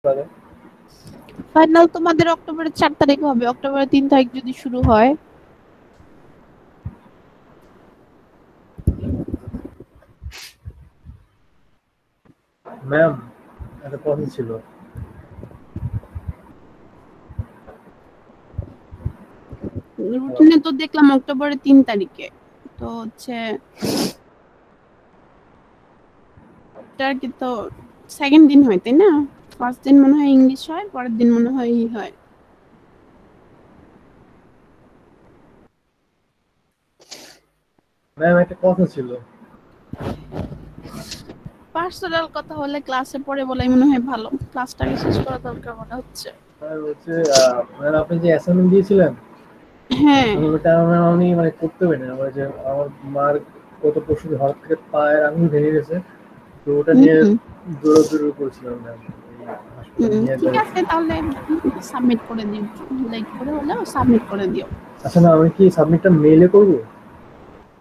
পারে। ফাইনাল তোমাদের অক্টোবরের 4 তারিখ হবে, অক্টোবরের 3 তারিখ যদি শুরু হয়। ম্যাম, একটা কথা ছিল। রুটিনে তো দেখলাম অক্টোবরের 3 তারিখে। তো হচ্ছে এটার কি তো সেকেন্ড দিন হয় তাই না? ফার্স্ট দিন মনে হয় ইংলিশ হয়, পরের দিন মনে হয় ই হয়। ম্যাম, একটা কথা ছিল। পার্সোনাল কথা হলে ক্লাসে পড়ে বলাই মনে হয় ভালো, ক্লাসটাকে শেষ করা দরকার মনে হচ্ছে। ম্যাম হচ্ছে, ম্যাম আপনি যে অ্যাসাইনমেন্ট দিয়েছিলেন, হ্যাঁ। ওটা ম্যাম আমি মানে করতে পারি না। আমার যে আমার মার কত পরশু হঠাৎ থেকে পায়ের আঙুল ভেঙে গেছে, তো ওটা নিয়ে হুম। দৌড়াদৌড়ি করেছিলাম ম্যাম। হাসপাতালে নিয়ে ঠিক একবার। আছে, তাহলে সাবমিট করে দিও, লেট করে হলেও সাবমিট করে দিও। আচ্ছা, না আমি কি সাবমিটটা মেইলে করবো?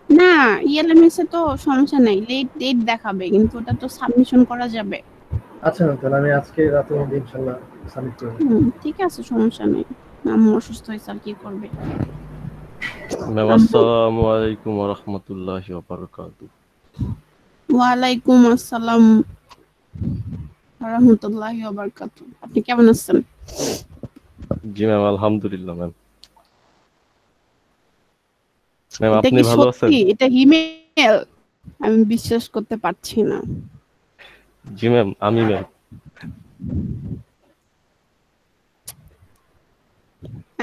না, ইএলএমএস এ তো সমস্যা নাই, লেট ডেট দেখাবে কিন্তু ওটা তো সাবমিশন করা যাবে। আচ্ছা ম্যাম, তাহলে আমি আজকে রাতের মধ্যে ইনশাল্লাহ সাবমিট করে দেবো। ঠিক আছে, সমস্যা নেই। আম্মু অসুস্থ হয়েছে, আর কি করবে। ম্যাম আম্মু। আসসালামু আলাইকুম ওয়া রাহমাতুল্লাহি ওয়া বারাকাতুহু। ওয়ালাইকুম আসসালাম রাহমাতুল্লাহি ওয়া বারাকাতুহু। আপনি কেমন আছেন? জি ম্যাম, আলহামদুলিল্লাহ ম্যাম। ম্যাম এটা আপনি কি ভালো আছেন? সত্যি? এটা ইমেল? আমি বিশ্বাস করতে পারছি না। জি ম্যাম, আমি ম্যাম।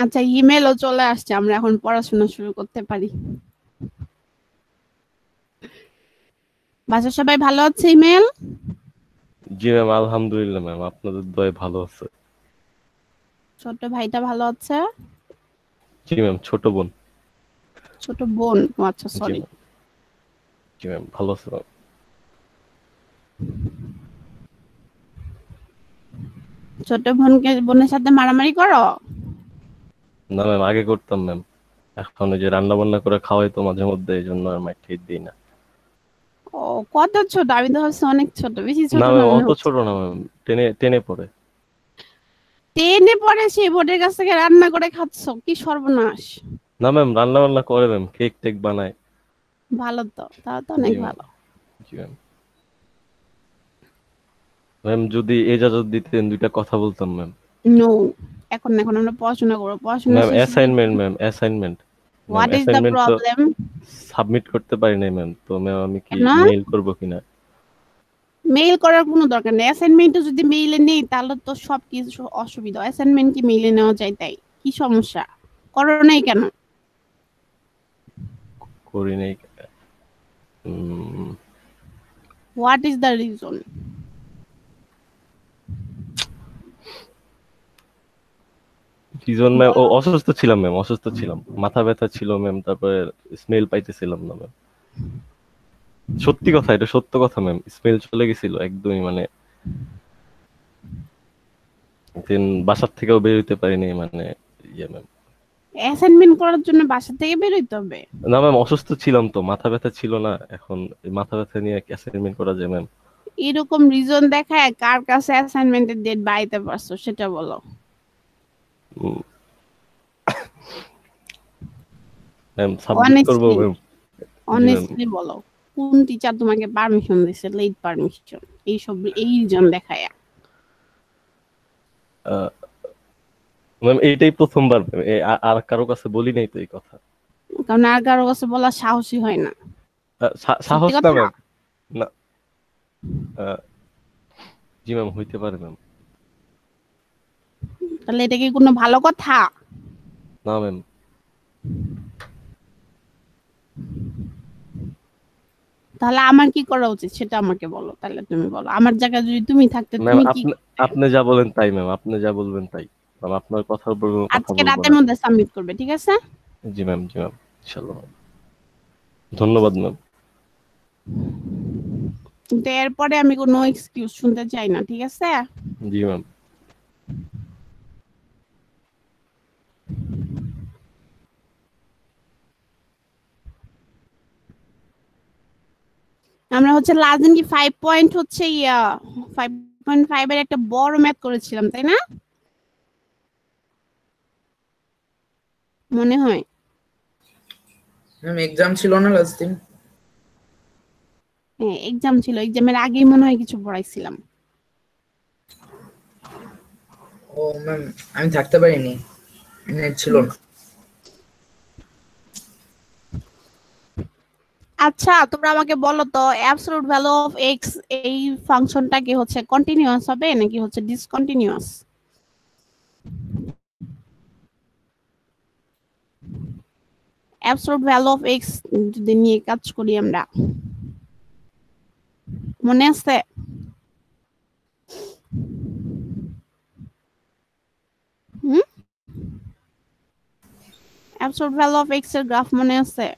আচ্ছা, ইমেলও চলে আসছে, আমরা এখন পড়াশোনা শুরু করতে পারি। বাসার সবাই ভালো আছে? ইমেল। জি ম্যাম, আলহামদুলিল্লাহ ম্যাম, আপনাদের দয়ায় ভালো আছে। ছোট ভাইটা ভালো আছে? জি ম্যাম, ছোট বোন। ছোট বোন, ও আচ্ছা, জি সরি। ম্যাম। জি ম্যাম, ভালো আছে ম্যাম। ছোট বোনের সাথে মারামারি করো? না ম্যাম, আগে করতাম ম্যাম। এখন ওই যে রান্না বান্না করে খাওয়াই তো মাঝে মধ্যে, এই জন্য আর মাইর ঠিক দিই না। ও, কত ছোট? আমি তো ভাবছি অনেক ছোট, বেশি না ছোট না ম্যাম, মনে অত হচ্ছে। ছোট না ম্যাম, টেনে টেনে পড়ে। 10 পরে সেই বোর্ডের কাছ থেকে রান্না করে খাচ্ছ, কি সর্বনাশ। না ম্যাম, রান্না বান্না করে ম্যাম, কেক টেক বানায়। ভালো তো, তাও তো জি অনেক ম্যাম। ভালো। জি ম্যাম। ম্যাম যদি ইজাজত দিতেন, দুইটা কথা বলতাম ম্যাম। নো, এখন এখন আমরা পড়াশোনা করবো, পড়াশোনা ম্যাম শেষে যদি। Assignment, ma'am assignment. Ma'am what is the assignment তো প্রবলেম? সাবমিট করতে পারি নাই ম্যাম, তো ম্যাম আমি কি কেন? মেইল করব কিনা? মেইল করার কোনো দরকার নেই, অ্যাসাইনমেন্টও যদি মেইলে নেই তাহলে তো সবকিছু অসুবিধা। অ্যাসাইনমেন্ট কি মেইলে নেওয়া যায়, তাই কি সমস্যা? করো নাই কেন? করি নাই। Um, what is the reason? Reason ma'am, ও বলো। অসুস্থ ছিলাম ম্যাম, অসুস্থ ছিলাম, মাথা ব্যথা ছিল ম্যাম, তারপরে স্মেল পাইতেছিলাম না ম্যাম। সত্যি কথা, এটা সত্য কথা ম্যাম, স্মেল চলে গেছিল একদমই, মানে দিন বাসার থেকেও বের হইতে পারিনি, মানে ইয়ে ম্যাম। অ্যাসাইনমেন্ট করার জন্য বাসা থেকে বের হইতে হবে? না ম্যাম, অসুস্থ ছিলাম তো, মাথা ব্যথা ছিল না, এখন এই মাথা ব্যথা নিয়ে অ্যাসাইনমেন্ট করা যায় ম্যাম? এরকম রিজন দেখায় কার কাছে অ্যাসাইনমেন্টের ডেট বাড়াইতে পারছো সেটা বলো। ম্যাম সাবমিট করবো অনেস্টলি, ম্যাম। জি ম্যাম। অনেস্টলি বলো, কোন টিচার তোমাকে পারমিশন দিছে, লেট পারমিশন, এইসব এই রিজন দেখায়? ম্যাম এইটাই প্রথমবার ম্যাম, আর কারো কাছে বলি নাই তো এই কথা। কারণ আর কারো কাছে বলা সাহসী হয় না। সত্যি সাহস না কথা। ম্যাম। না। আহ, জি ম্যাম, হইতে পারে ম্যাম। তাহলে এটা কি কোনো ভালো কথা? না ম্যাম। তাহলে আমার কি করা উচিত সেটা আমাকে বলো, তাহলে তুমি বলো, আমার জায়গায় যদি তুমি থাকতে ম্যাম তুমি কি আপনি, করতে? আপনি যা বলেন তাই ম্যাম, আপনি যা বলবেন তাই ম্যাম, আপনার কথার উপর কোনো কথা আজকে বলবো রাতের না। মধ্যে সাবমিট করবে, ঠিক আছে? জি ম্যাম, জি ম্যাম, ইনশাল্লাহ ম্যাম। ধন্যবাদ ম্যাম। কিন্তু এরপরে আমি কোনো এক্সকিউজ শুনতে চাই না, ঠিক আছে? জি ম্যাম। আমরা হচ্ছে লাস্ট দিন কি 5 পয়েন্ট হচ্ছে ইয়া 5 6.5 এর একটা বড় ম্যাথ করেছিলাম, তাই না? মনে হয় ম্যাম এক্সাম ছিল না লাস্ট দিন? হ্যাঁ এক্সাম ছিল, এক্সামের আগেই মনে হয় কিছু পড়াইছিলাম। ও ম্যাম আমি থাকতে পারিনি, নেট ছিল না। আচ্ছা তোমরা আমাকে বলো তো অ্যাবসলিউট ভ্যালু অফ এক্স এই ফাংশনটা কি হচ্ছে কন্টিনিউয়াস হবে নাকি হচ্ছে discontinuous? Absolute value of x যদি নিয়ে কাজ করি আমরা, মনে আছে? অ্যাবসলিউট ভ্যালু অফ এক্স এর গ্রাফ মনে আছে?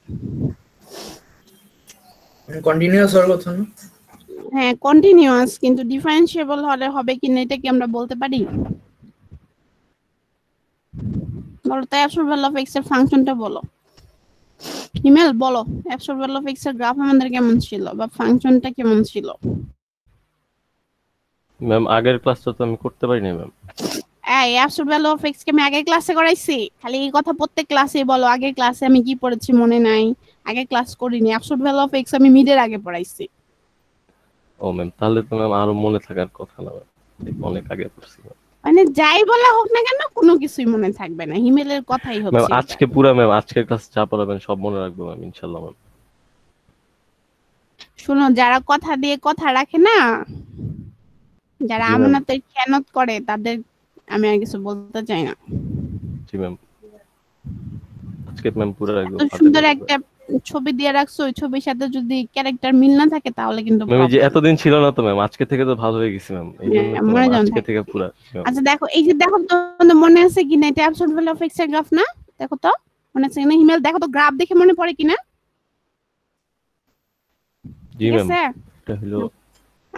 কন্টিনিউয়াস হওয়ার কথা না? হ্যাঁ কন্টিনিউয়াস, কিন্তু ডিফারেন্সিয়েবল হলে হবে কিনা এটা কি আমরা বলতে পারি? বলো তো অ্যাবসলিউট ভ্যালু অফ এক্স এর ফাংশনটা বলো। ইমেল বলো অ্যাবসলিউট ভ্যালু অফ এক্স এর গ্রাফ আমাদের কেমন ছিল বা ফাংশনটা কেমন ছিল? ম্যাম আগের ক্লাসটা তো আমি করতে পারিনি ম্যাম। এই অ্যাবসলিউট ভ্যালু অফ এক্স কে আমি আগের ক্লাসে করাইছি? খালি এই কথা প্রত্যেক ক্লাসে বলো, আগের ক্লাসে আমি কি পড়েছি মনে নাই, আগে ক্লাস করিনি। অ্যাবসলিউট ভ্যালু অফ এক্স আমি মিডের আগে পড়াইছি। ও ম্যাম তাহলে তো ম্যাম আরো মনে থাকার কথা না ম্যাম, অনেক আগে পড়ছি ম্যাম। মানে যাই বলা হোক না কেন কোনো কিছুই মনে থাকবে না, হিমেলের কথাই ম্যাম হচ্ছে এটা। আজকে পুরা ম্যাম আজকের ক্লাস যা পড়াবেন সব মনে রাখবো ম্যাম ইনশাআল্লাহ ম্যাম। শোনো যারা কথা দিয়ে কথা রাখে না, যারা জি ম্যাম। আমানতের খেয়ানত করে তাদের আমি আর কিছু বলতে চাই না। জি ম্যাম আজকে ম্যাম পুরা একদম এত সুন্দর একটা ছবি দিয়ে রাখছো, ওই ছবির সাথে যদি ক্যারেক্টার মিল না থাকে তাহলে কিন্তু ম্যাম এই যে problem। এতদিন ছিল না তো ম্যাম, আজকে থেকে তো ভালো হয়ে গেছি ম্যাম, এই জন্য হ্যাঁ, তো মনে ম্যাম যেন আজকে থাকে। থেকে পুরা ম্যাম। আচ্ছা দেখো এই যে দেখো তো তোমাদের মনে আছে কিনা এটা অ্যাবসলিউট ভ্যালু অফ এক্স এর গ্রাফ না? দেখো তো মনে আছে কিনা হিমেল, দেখো তো গ্রাফ দেখে মনে পড়ে কিনা। জি ঠিক ম্যাম আছে এটা হলো।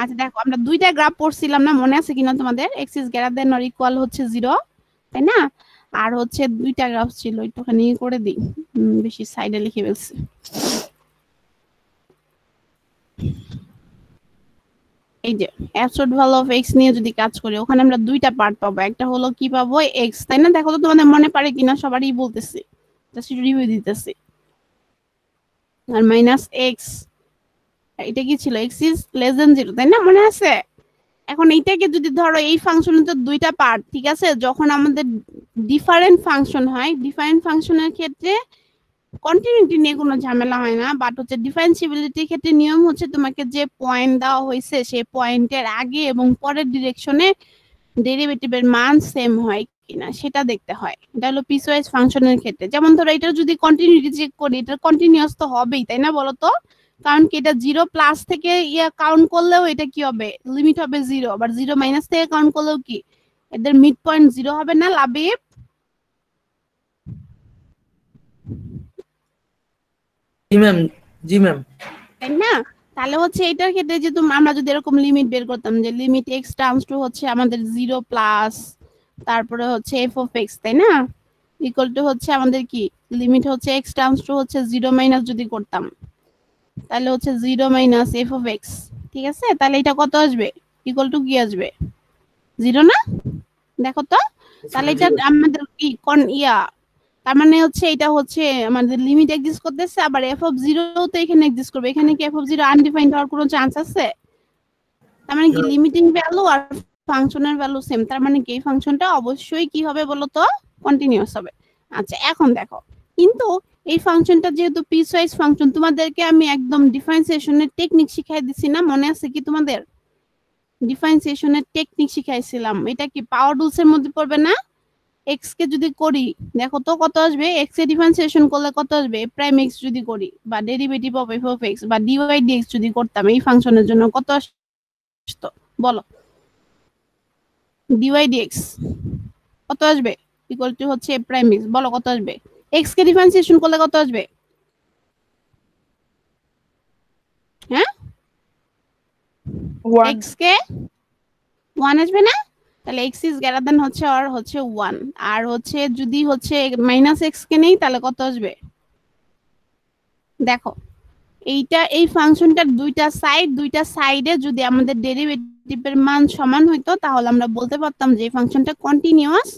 আচ্ছা দেখো আমরা দুইটা গ্রাফ পড়ছিলাম না, মনে আছে কিনা তোমাদের? X is greater than or equal হচ্ছে 0, তাই না? আর হচ্ছে দুইটা গ্রাফ ছিল, একটুখানি করে দিই, বেশি সাইডে লিখে ফেলছি। এই যে অ্যাবসলিউট ভ্যালু অফ এক্স নিয়ে যদি কাজ করি ওখানে আমরা দুইটা পার্ট পাবো, একটা হলো কি পাবো এক্স, তাই না? দেখো তো তোমাদের মনে পারে কিনা, সবারই বলতেছি, জাস্ট রিভিউ দিতেছি। আর মাইনাস এক্স, এটা কি ছিল? এক্স ইজ লেস দেন 0, তাই না? মনে আছে? এখন এইটাকে যদি ধরো এই ফাংশনের তো দুইটা পার্ট, ঠিক আছে? যখন আমাদের ডিফারেন্ট ফাংশন হয়, ডিফারেন্ট ফাংশনের ক্ষেত্রে কন্টিনিউটি নিয়ে কোনো ঝামেলা হয় না, বাট হচ্ছে ডিফারেন্সিবিলিটির ক্ষেত্রে নিয়ম হচ্ছে তোমাকে যে পয়েন্ট দেওয়া হয়েছে সেই পয়েন্টের আগে এবং পরের ডিরেকশনে ডেরিভেটিভের মান সেম হয় কিনা সেটা দেখতে হয়। এটা হলো পিসওয়াইজ ফাংশনের ক্ষেত্রে। যেমন ধরো এটা যদি কন্টিনিউটি চেক করি, এটা কন্টিনিউয়াস তো হবেই, তাই না? বলো তো, কারণ কি এটা 0 প্লাস থেকে কাউন্ট করলেও এটা কি হবে, লিমিট হবে 0, আবার 0 মাইনাস থেকে কাউন্ট করলেও কি এদের মিড পয়েন্ট 0 হবে না লাবিব? জি ম্যাম, জি ম্যাম। তাই না? তাহলে হচ্ছে এটার ক্ষেত্রে যে আমরা যদি এরকম লিমিট বের করতাম যে লিমিট x টার্মস টু হচ্ছে আমাদের 0 প্লাস তারপরে হচ্ছে f অফ x, তাই না? ইকুয়াল টু হচ্ছে আমাদের কি লিমিট হচ্ছে x টার্মস টু হচ্ছে 0 মাইনাস যদি করতাম তাহলে হচ্ছে 0 মাইনাস f অফ x, ঠিক আছে? তাহলে এটা কত আসবে? ইকুয়াল টু কি আসবে? 0 না? দেখো তো, তাহলে এটা আমাদের কি তার মানে হচ্ছে এটা হচ্ছে আমাদের লিমিট এক্সিস্ট করতেছে, আবার f অফ 0 তো এখানে এক্সিস্ট করবে। এখানে কি f অফ 0 আনডিফাইন্ড হওয়ার কোনো চান্স আছে? তার মানে কি লিমিটিং ভ্যালু আর ফাংশনের ভ্যালু সেম, তার মানে কি এই ফাংশনটা অবশ্যই কি হবে বলো তো? কন্টিনিউয়াস হবে। আচ্ছা এখন দেখো, কিন্তু এই ফাংশনটা যেহেতু পিসওয়াইজ ফাংশন, তোমাদেরকে আমি একদম ডিফারেন্সিয়েশনের টেকনিক শিখাই দিছি না? মনে আছে কি তোমাদের? ডিফারেন্সিয়েশনের টেকনিক শিখাইছিলাম, এটা কি পাওয়ার রুলস এর মধ্যে পড়বে না? x কে যদি করি দেখো তো কত আসবে, x এ ডিফারেন্সিয়েশন করলে কত আসবে, a প্রাইম x যদি করি বা derivative of f of x বা dy dx যদি করতাম এই ফাংশনের জন্য কত আসতো বলো? dy dx কত আসবে? ইকুয়াল টু হচ্ছে a প্রাইম x, বলো কত আসবে? x কে ডিফারেন্সিয়েশন করলে কত আসবে? হ্যাঁ x কে 1 আসবে না? তাহলে x ইজ গ্রেটার দেন হচ্ছে আর হচ্ছে 1, আর হচ্ছে যদি হচ্ছে মাইনাস x কে নেই তাহলে কত আসবে? দেখো এইটা এই ফাংশনটার দুইটা সাইডে যদি আমাদের ডেরিভেটিভ ডেরিভেটিভের মান সমান হইতো তাহলে আমরা বলতে পারতাম যে এই ফাংশনটা কন্টিনিউয়াস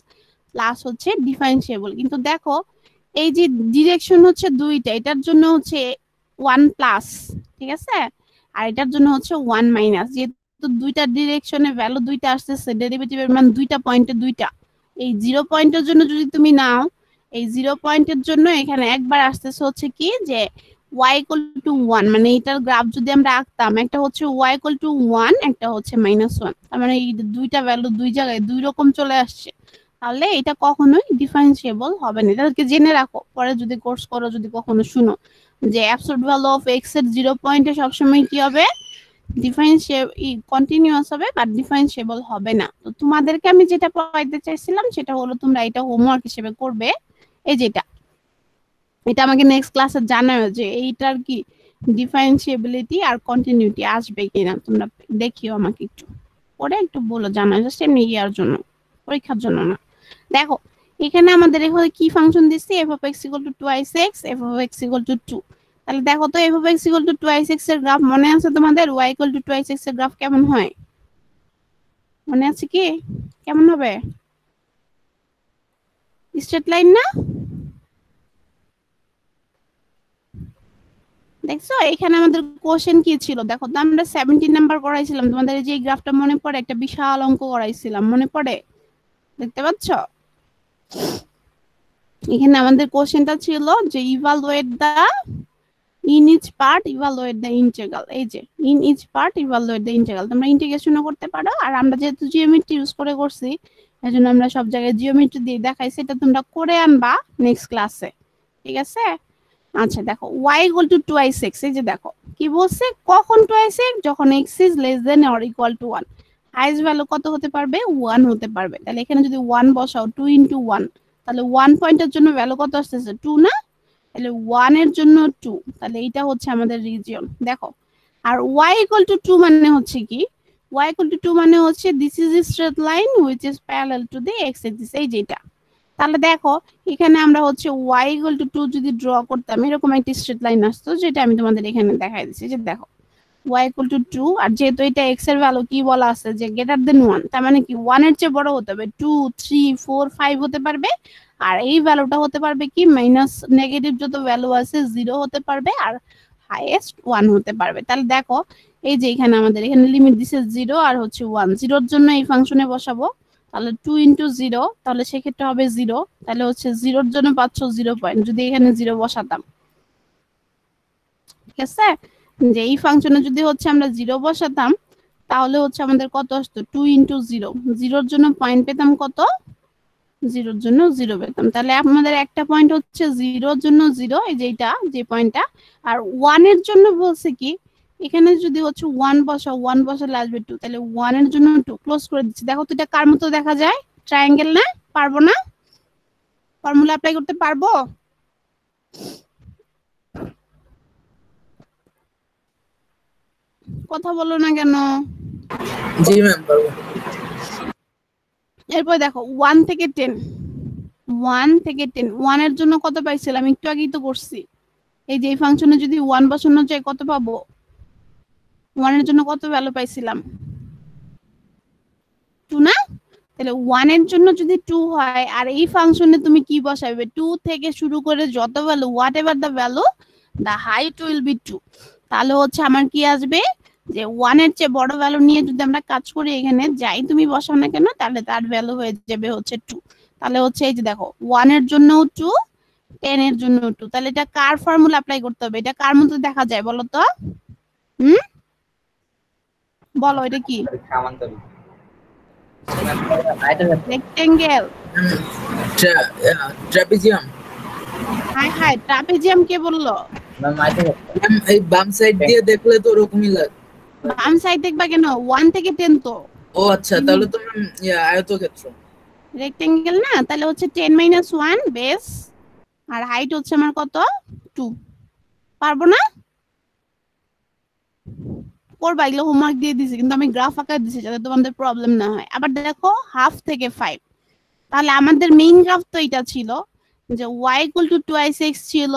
প্লাস হচ্ছে ডিফারেন্সিয়েবল। কিন্তু দেখো এই যে ডিরেকশন হচ্ছে দুইটা, এটার জন্য হচ্ছে 1 প্লাস, ঠিক আছে, আর এটার জন্য হচ্ছে 1 মাইনাস। যেহেতু দুইটা ডিরেকশনে ভ্যালু দুইটা আসতেছে, ডেরিভেটিভের মান দুইটা পয়েন্টে দুইটা, এই 0 পয়েন্টের জন্য যদি তুমি নাও, এই 0 পয়েন্টের জন্য এখানে একবার আসতেছে হচ্ছে কি যে y = 1, মানে এটার গ্রাফ যদি আমরা আঁকতাম, একটা হচ্ছে y = 1, একটা হচ্ছে -1, তার মানে এই দুইটা ভ্যালু দুই জায়গায় দুই রকম চলে আসছে, তাহলে এটা কখনোই ডিফারেন্সিয়েবল হবে না। এটাকে জেনে রাখো, পরে যদি কোর্স করো, যদি কখনো শুনো যে অ্যাবসলিউট ভ্যালু অফ x এর 0 পয়েন্টে সবসময় কি হবে, কন্টিনিউয়াস হবে বা ডিফারেন্সিয়েবল হবে না। তো তোমাদেরকে আমি যেটা পড়াইতে চাইছিলাম সেটা হলো তোমরা এটা হোমওয়ার্ক হিসেবে করবে। এই যেটা, এটা আমাকে নেক্সট ক্লাসে জানাও যে এইটার কি ডিফারেন্সিয়েবিলিটি আর কন্টিনিউটি আসবে কিনা, তোমরা দেখিও, আমাকে একটু পরে একটু বলো, জানাও, জাস্ট এমনি ইয়ার জন্য, পরীক্ষার জন্য না। দেখো এখানে আমাদের এখানে কি ফাংশন দিচ্ছি, f(x = 2x), f(x = 2). তাহলে দেখো তো f(x = 2x) এর গ্রাফ মনে আছে তোমাদের? y = 2x এর গ্রাফ কেমন হয় মনে আছে কি? কেমন হবে? স্ট্রেট লাইন না? দেখছো এখানে আমাদের কোশ্চেন কি ছিল, দেখো তো আমরা 17 নাম্বার করাইছিলাম তোমাদের, এই যে গ্রাফটা মনে পড়ে, একটা বিশাল অঙ্ক করাইছিলাম, মনে পড়ে? দেখতে পাচ্ছ এখানে আমাদের কোশ্চেনটা ছিল যে evaluate the in each part, evaluate the integral. এই যে in each part evaluate the integral, তোমরা ইন্টিগ্রেশনও করতে পারো, আর আমরা যেহেতু জিওমেট্রি ইউজ করে করছি এজন্য আমরা সব জায়গায় জিওমেট্রি দিয়ে দেখাইছি, এটা তোমরা করে আনবা নেক্সট ক্লাসে, ঠিক আছে? আচ্ছা দেখো y = 2x, এই যে দেখো কি বলছে, কখন 2x, যখন x is less than or equal to 1, highest value কত হতে পারবে? 1 হতে পারবে। তাহলে এখানে যদি 1 বসাও, 2 × 1, তাহলে 1 পয়েন্টের জন্য ভ্যালু কত আসতেছে? 2 না? তাহলে 1 এর জন্য 2, তাহলে এটা হচ্ছে আমাদের রিজিয়ন। দেখো আর y = 2 মানে হচ্ছে কি, y = 2 মানে হচ্ছে this is a straight line which is parallel to the x Axis, এই যে এটা। তাহলে দেখো এখানে আমরা হচ্ছে y = 2 যদি ড্র করতাম, এরকম একটা স্ট্রেট লাইন আসতো, যেটা আমি তোমাদের এখানে দেখাই দিচ্ছি, যে দেখো y = 2, আর যেহেতু এটা x এর ভ্যালু কি বলা আছে যে গ্রেটার দেন 1, তার মানে কি 1 এর চেয়ে বড় হতে হবে, 2, 3, 4, 5 হতে পারবে, আর এই ভ্যালুটা হতে পারবে কি মাইনাস, নেগেটিভ যত ভ্যালু আছে 0 হতে পারবে, আর হাইয়েস্ট 1 হতে পারবে। তাহলে দেখো এই যে এখানে আমাদের এখানে লিমিট দিছে 0 আর হচ্ছে 1, 0 এর জন্য এই ফাংশনে বসাবো, তাহলে 2 × 0, তাহলে সেক্ষেত্রে হবে 0, তাহলে হচ্ছে 0 এর জন্য পাচ্ছ 0 পয়েন্ট, যদি এখানে 0 বসাতাম, ঠিক আছে? যে এই ফাংশনে যদি হচ্ছে আমরা 0 বসাতাম তাহলে হচ্ছে আমাদের কত আসতো, 2 × 0, 0 এর জন্য পয়েন্ট পেতাম কত, 0 এর জন্য 0 পেতাম। তাহলে আমাদের একটা পয়েন্ট হচ্ছে 0 এর জন্য 0, এই যে এটা যে পয়েন্টটা, আর 1 এর জন্য বলছে কি, এখানে যদি হচ্ছে 1 বসাও, 1 বসালে আসবে 2, তাহলে 1 এর জন্য 2, ক্লোজ করে দিচ্ছি। দেখো তো এটা কার মতো দেখা যায়? ট্রায়াঙ্গেল না? পারবো না? ফর্মুলা অ্যাপ্লাই করতে পারবো? কথা বলো না কেন? জি ম্যাম পারবো। এরপর দেখো 1 থেকে 10, 1 থেকে 10, 1 এর জন্য কত পাইছিলাম, একটু আগেই তো করছি, এই যে এই ফাংশনে যদি 1 বসানো যায় কত পাবো, 1 এর জন্য কত ভ্যালু পাইছিলাম, 2 না? তাহলে 1 এর জন্য যদি 2 হয়, আর এই ফাংশনে তুমি কি বসাবে, 2 থেকে শুরু করে যত value, what ever the value, the height will be 2, তাহলে হচ্ছে আমার কি আসবে, যে 1 এর চেয়ে বড় ভ্যালু নিয়ে যদি আমরা কাজ করি, এখানে যাই তুমি বসাও না কেন, তাহলে তার ভ্যালু হয়ে যাবে হচ্ছে 2। তাহলে হচ্ছে এই যে দেখো 1 এর জন্য 2, 10 এর জন্য 2, তাহলে এটা কার ফর্মুলা অ্যাপ্লাই করতে হবে, এটা কার মতো দেখা যায় বলো তো? বলো এটা কি? রেক্টেঙ্গেল। ট্রাপিজিয়াম। হাই হাই, ট্রাপিজিয়াম কে বললো? ম্যাম এই বাম সাইড দিয়ে দেখলে তো ওরকমই লাগে। বাম সাইড দেখবা কেন, 1 থেকে 10 তো। ও আচ্ছা, তাহলে তো ম্যাম আয়তক্ষেত্র। রেক্টেঙ্গেল না? তাহলে হচ্ছে 10 - 1 বেস, আর হাইট হচ্ছে আমার কত, 2। পারবো না? করবা, এগুলো হোমওয়ার্ক দিয়ে দিছি, কিন্তু আমি গ্রাফ আকারে দিছি যাতে তোমাদের প্রবলেম না হয়। আবার দেখো হাফ থেকে 5, তাহলে আমাদের মেইন গ্রাফ তো এটা ছিল যে y = 2x ছিল,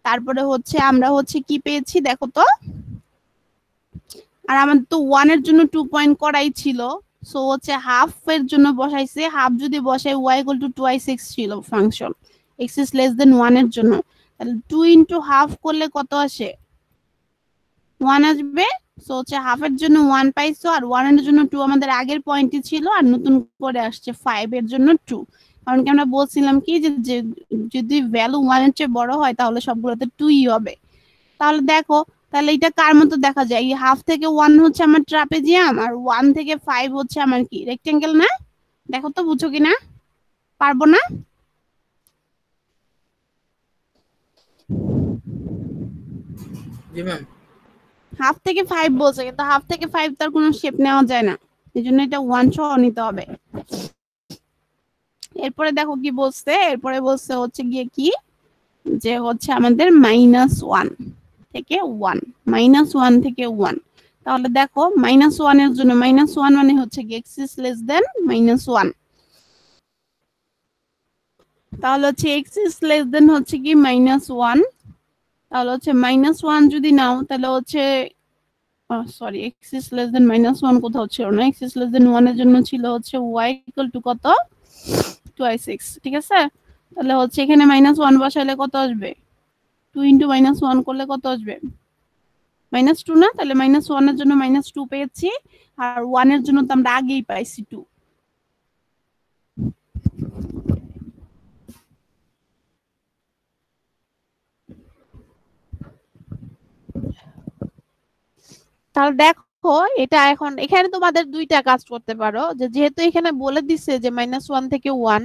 তারপরে হচ্ছে আমরা হচ্ছে কি পেয়েছি দেখো তো, আর আমাদের তো 1 এর জন্য 2 পয়েন্ট করাই ছিল, সো হচ্ছে হাফ এর জন্য বসাইছে, হাফ যদি বসাই y ইকুয়াল টু 2x ছিল function, x is less than 1 এর জন্য, তাহলে 2 ইনটু হাফ করলে কত আসে, 1 আসবে। সো হচ্ছে হাফ এর জন্য 1 পাইছো, আর 1 এর জন্য 2 আমাদের আগের পয়েন্টই ছিল, আর নতুন করে আসছে 5 এর জন্য 2, কারণ কি আমরা বলছিলাম কি যে যদি ভ্যালু 1 এর চেয়ে বড় হয় তাহলে সবগুলোতে 2ই হবে। তাহলে দেখো, তাহলে এটা কার মতো দেখা যায়, এই হাফ থেকে 1 হচ্ছে আমার ট্রাপেজিয়াম, আর 1 থেকে 5 হচ্ছে আমার কি রেক্টেঙ্গেল না? দেখো তো বুঝো কিনা, পারবো না? জি ম্যাম। হাফ থেকে 5 বলছে, কিন্তু হাফ থেকে 5 তার কোনো শেপ নেওয়া যায় না, এই জন্য এটা 1 সহ নিতে হবে। এরপরে দেখো কি বলছে, এরপরে বলছে হচ্ছে গিয়ে কি, যে হচ্ছে আমাদের -1 থেকে 1, -1 থেকে 1। তাহলে দেখো -1 এর জন্য, -1 মানে হচ্ছে কি x is less than -1, তাহলে হচ্ছে x is less than হচ্ছে কি -1, তাহলে হচ্ছে -1 যদি নাও তাহলে হচ্ছে sorry, x is less than -1 কোথাও ছিল না, x is less than 1 এর জন্য ছিল হচ্ছে y equal to কত, 2x, ঠিক আছে? তাহলে হচ্ছে এখানে -1 বসাইলে কত আসবে, 2 ইনটু -1 করলে কত আসবে, -2 না? তাহলে -1 এর জন্য -2 পেয়েছি, আর 1 এর জন্য তো আমরা আগেই পাইছি 2। তাহলে দেখো এটা এখন এখানে তোমাদের দুইটা কাজ করতে পারো, যে যেহেতু এখানে বলে দিছে যে -1 থেকে 1,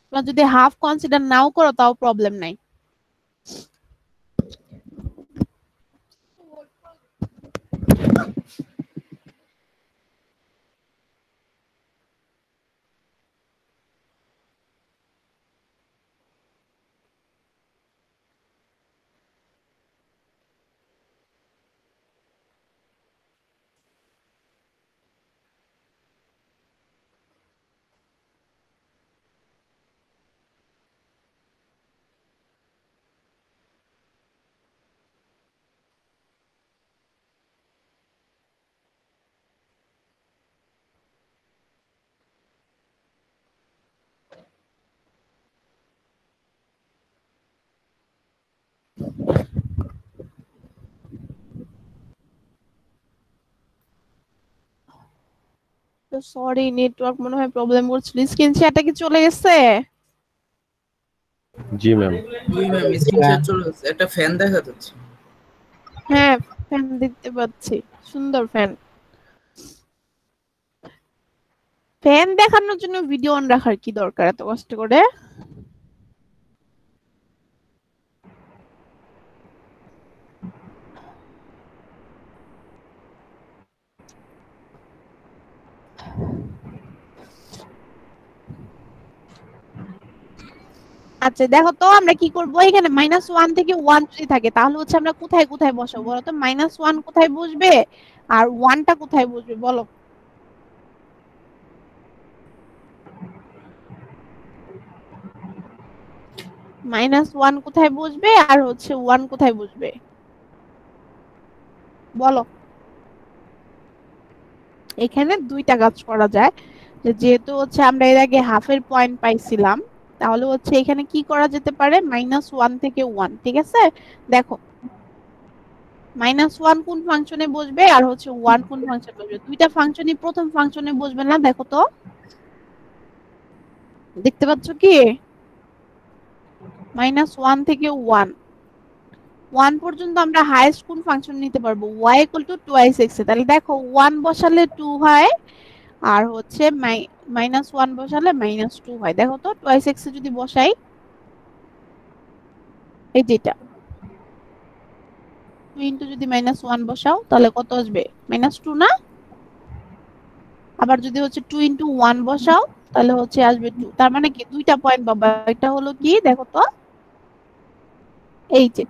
তোমরা যদি হাফ কনসিডার নাও করো তাও প্রবলেম নাই। তো সরি, নেটওয়ার্ক মনে হয় প্রবলেম করছিল। স্ক্রিন শেয়ারটা কি চলে গেছে? জি ম্যাম। জি ম্যাম, স্ক্রিনশট চলে গেছে, একটা ফ্যান দেখা যাচ্ছে। হ্যাঁ, ফ্যান দেখতে পাচ্ছি, সুন্দর ফ্যান। ফ্যান দেখানোর জন্য ভিডিও অন রাখার কি দরকার এত কষ্ট করে? আচ্ছা দেখো তো আমরা কি করব, এখানে -1 থেকে 1 যদি থাকে তাহলে হচ্ছে আমরা কোথায় কোথায় বসাবো বলো তো? -1 কোথায় বসবে আর 1টা কোথায় বসবে বলো? -1 কোথায় বসবে আর হচ্ছে 1 কোথায় বসবে বলো? এখানে দুইটা কাজ করা যায়, যে যেহেতু হচ্ছে আমরা এর আগে হাফের পয়েন্ট পাইছিলাম, তাহলে হচ্ছে এখানে কি করা যেতে পারে, -1 থেকে 1, ঠিক আছে? দেখো -1 কোন ফাংশনে বসবে আর হচ্ছে 1 কোন ফাংশনে বসবে, দুইটা ফাংশনই প্রথম ফাংশনে বসবে না? দেখো তো, দেখতে পাচ্ছ কি? -1 থেকে 1 পর্যন্ত আমরা হাইয়েস্ট কোন ফাংশন নিতে পারবো, y ইকুয়াল টু 2x, তাহলে দেখো 1 বসালে 2 হয়, আর হচ্ছে -1 বসালে -2 হয়। দেখো তো 2x এ যদি বসাই, এই যেটা 2 ইনটু যদি -1 বসাও তাহলে কত আসবে, -2 না? আবার যদি হচ্ছে 2 ইনটু 1 বসাও তাহলে হচ্ছে আসবে 2, তার মানে কি দুইটা পয়েন্ট পাবা। এটা হলো কি দেখো তো, এই যে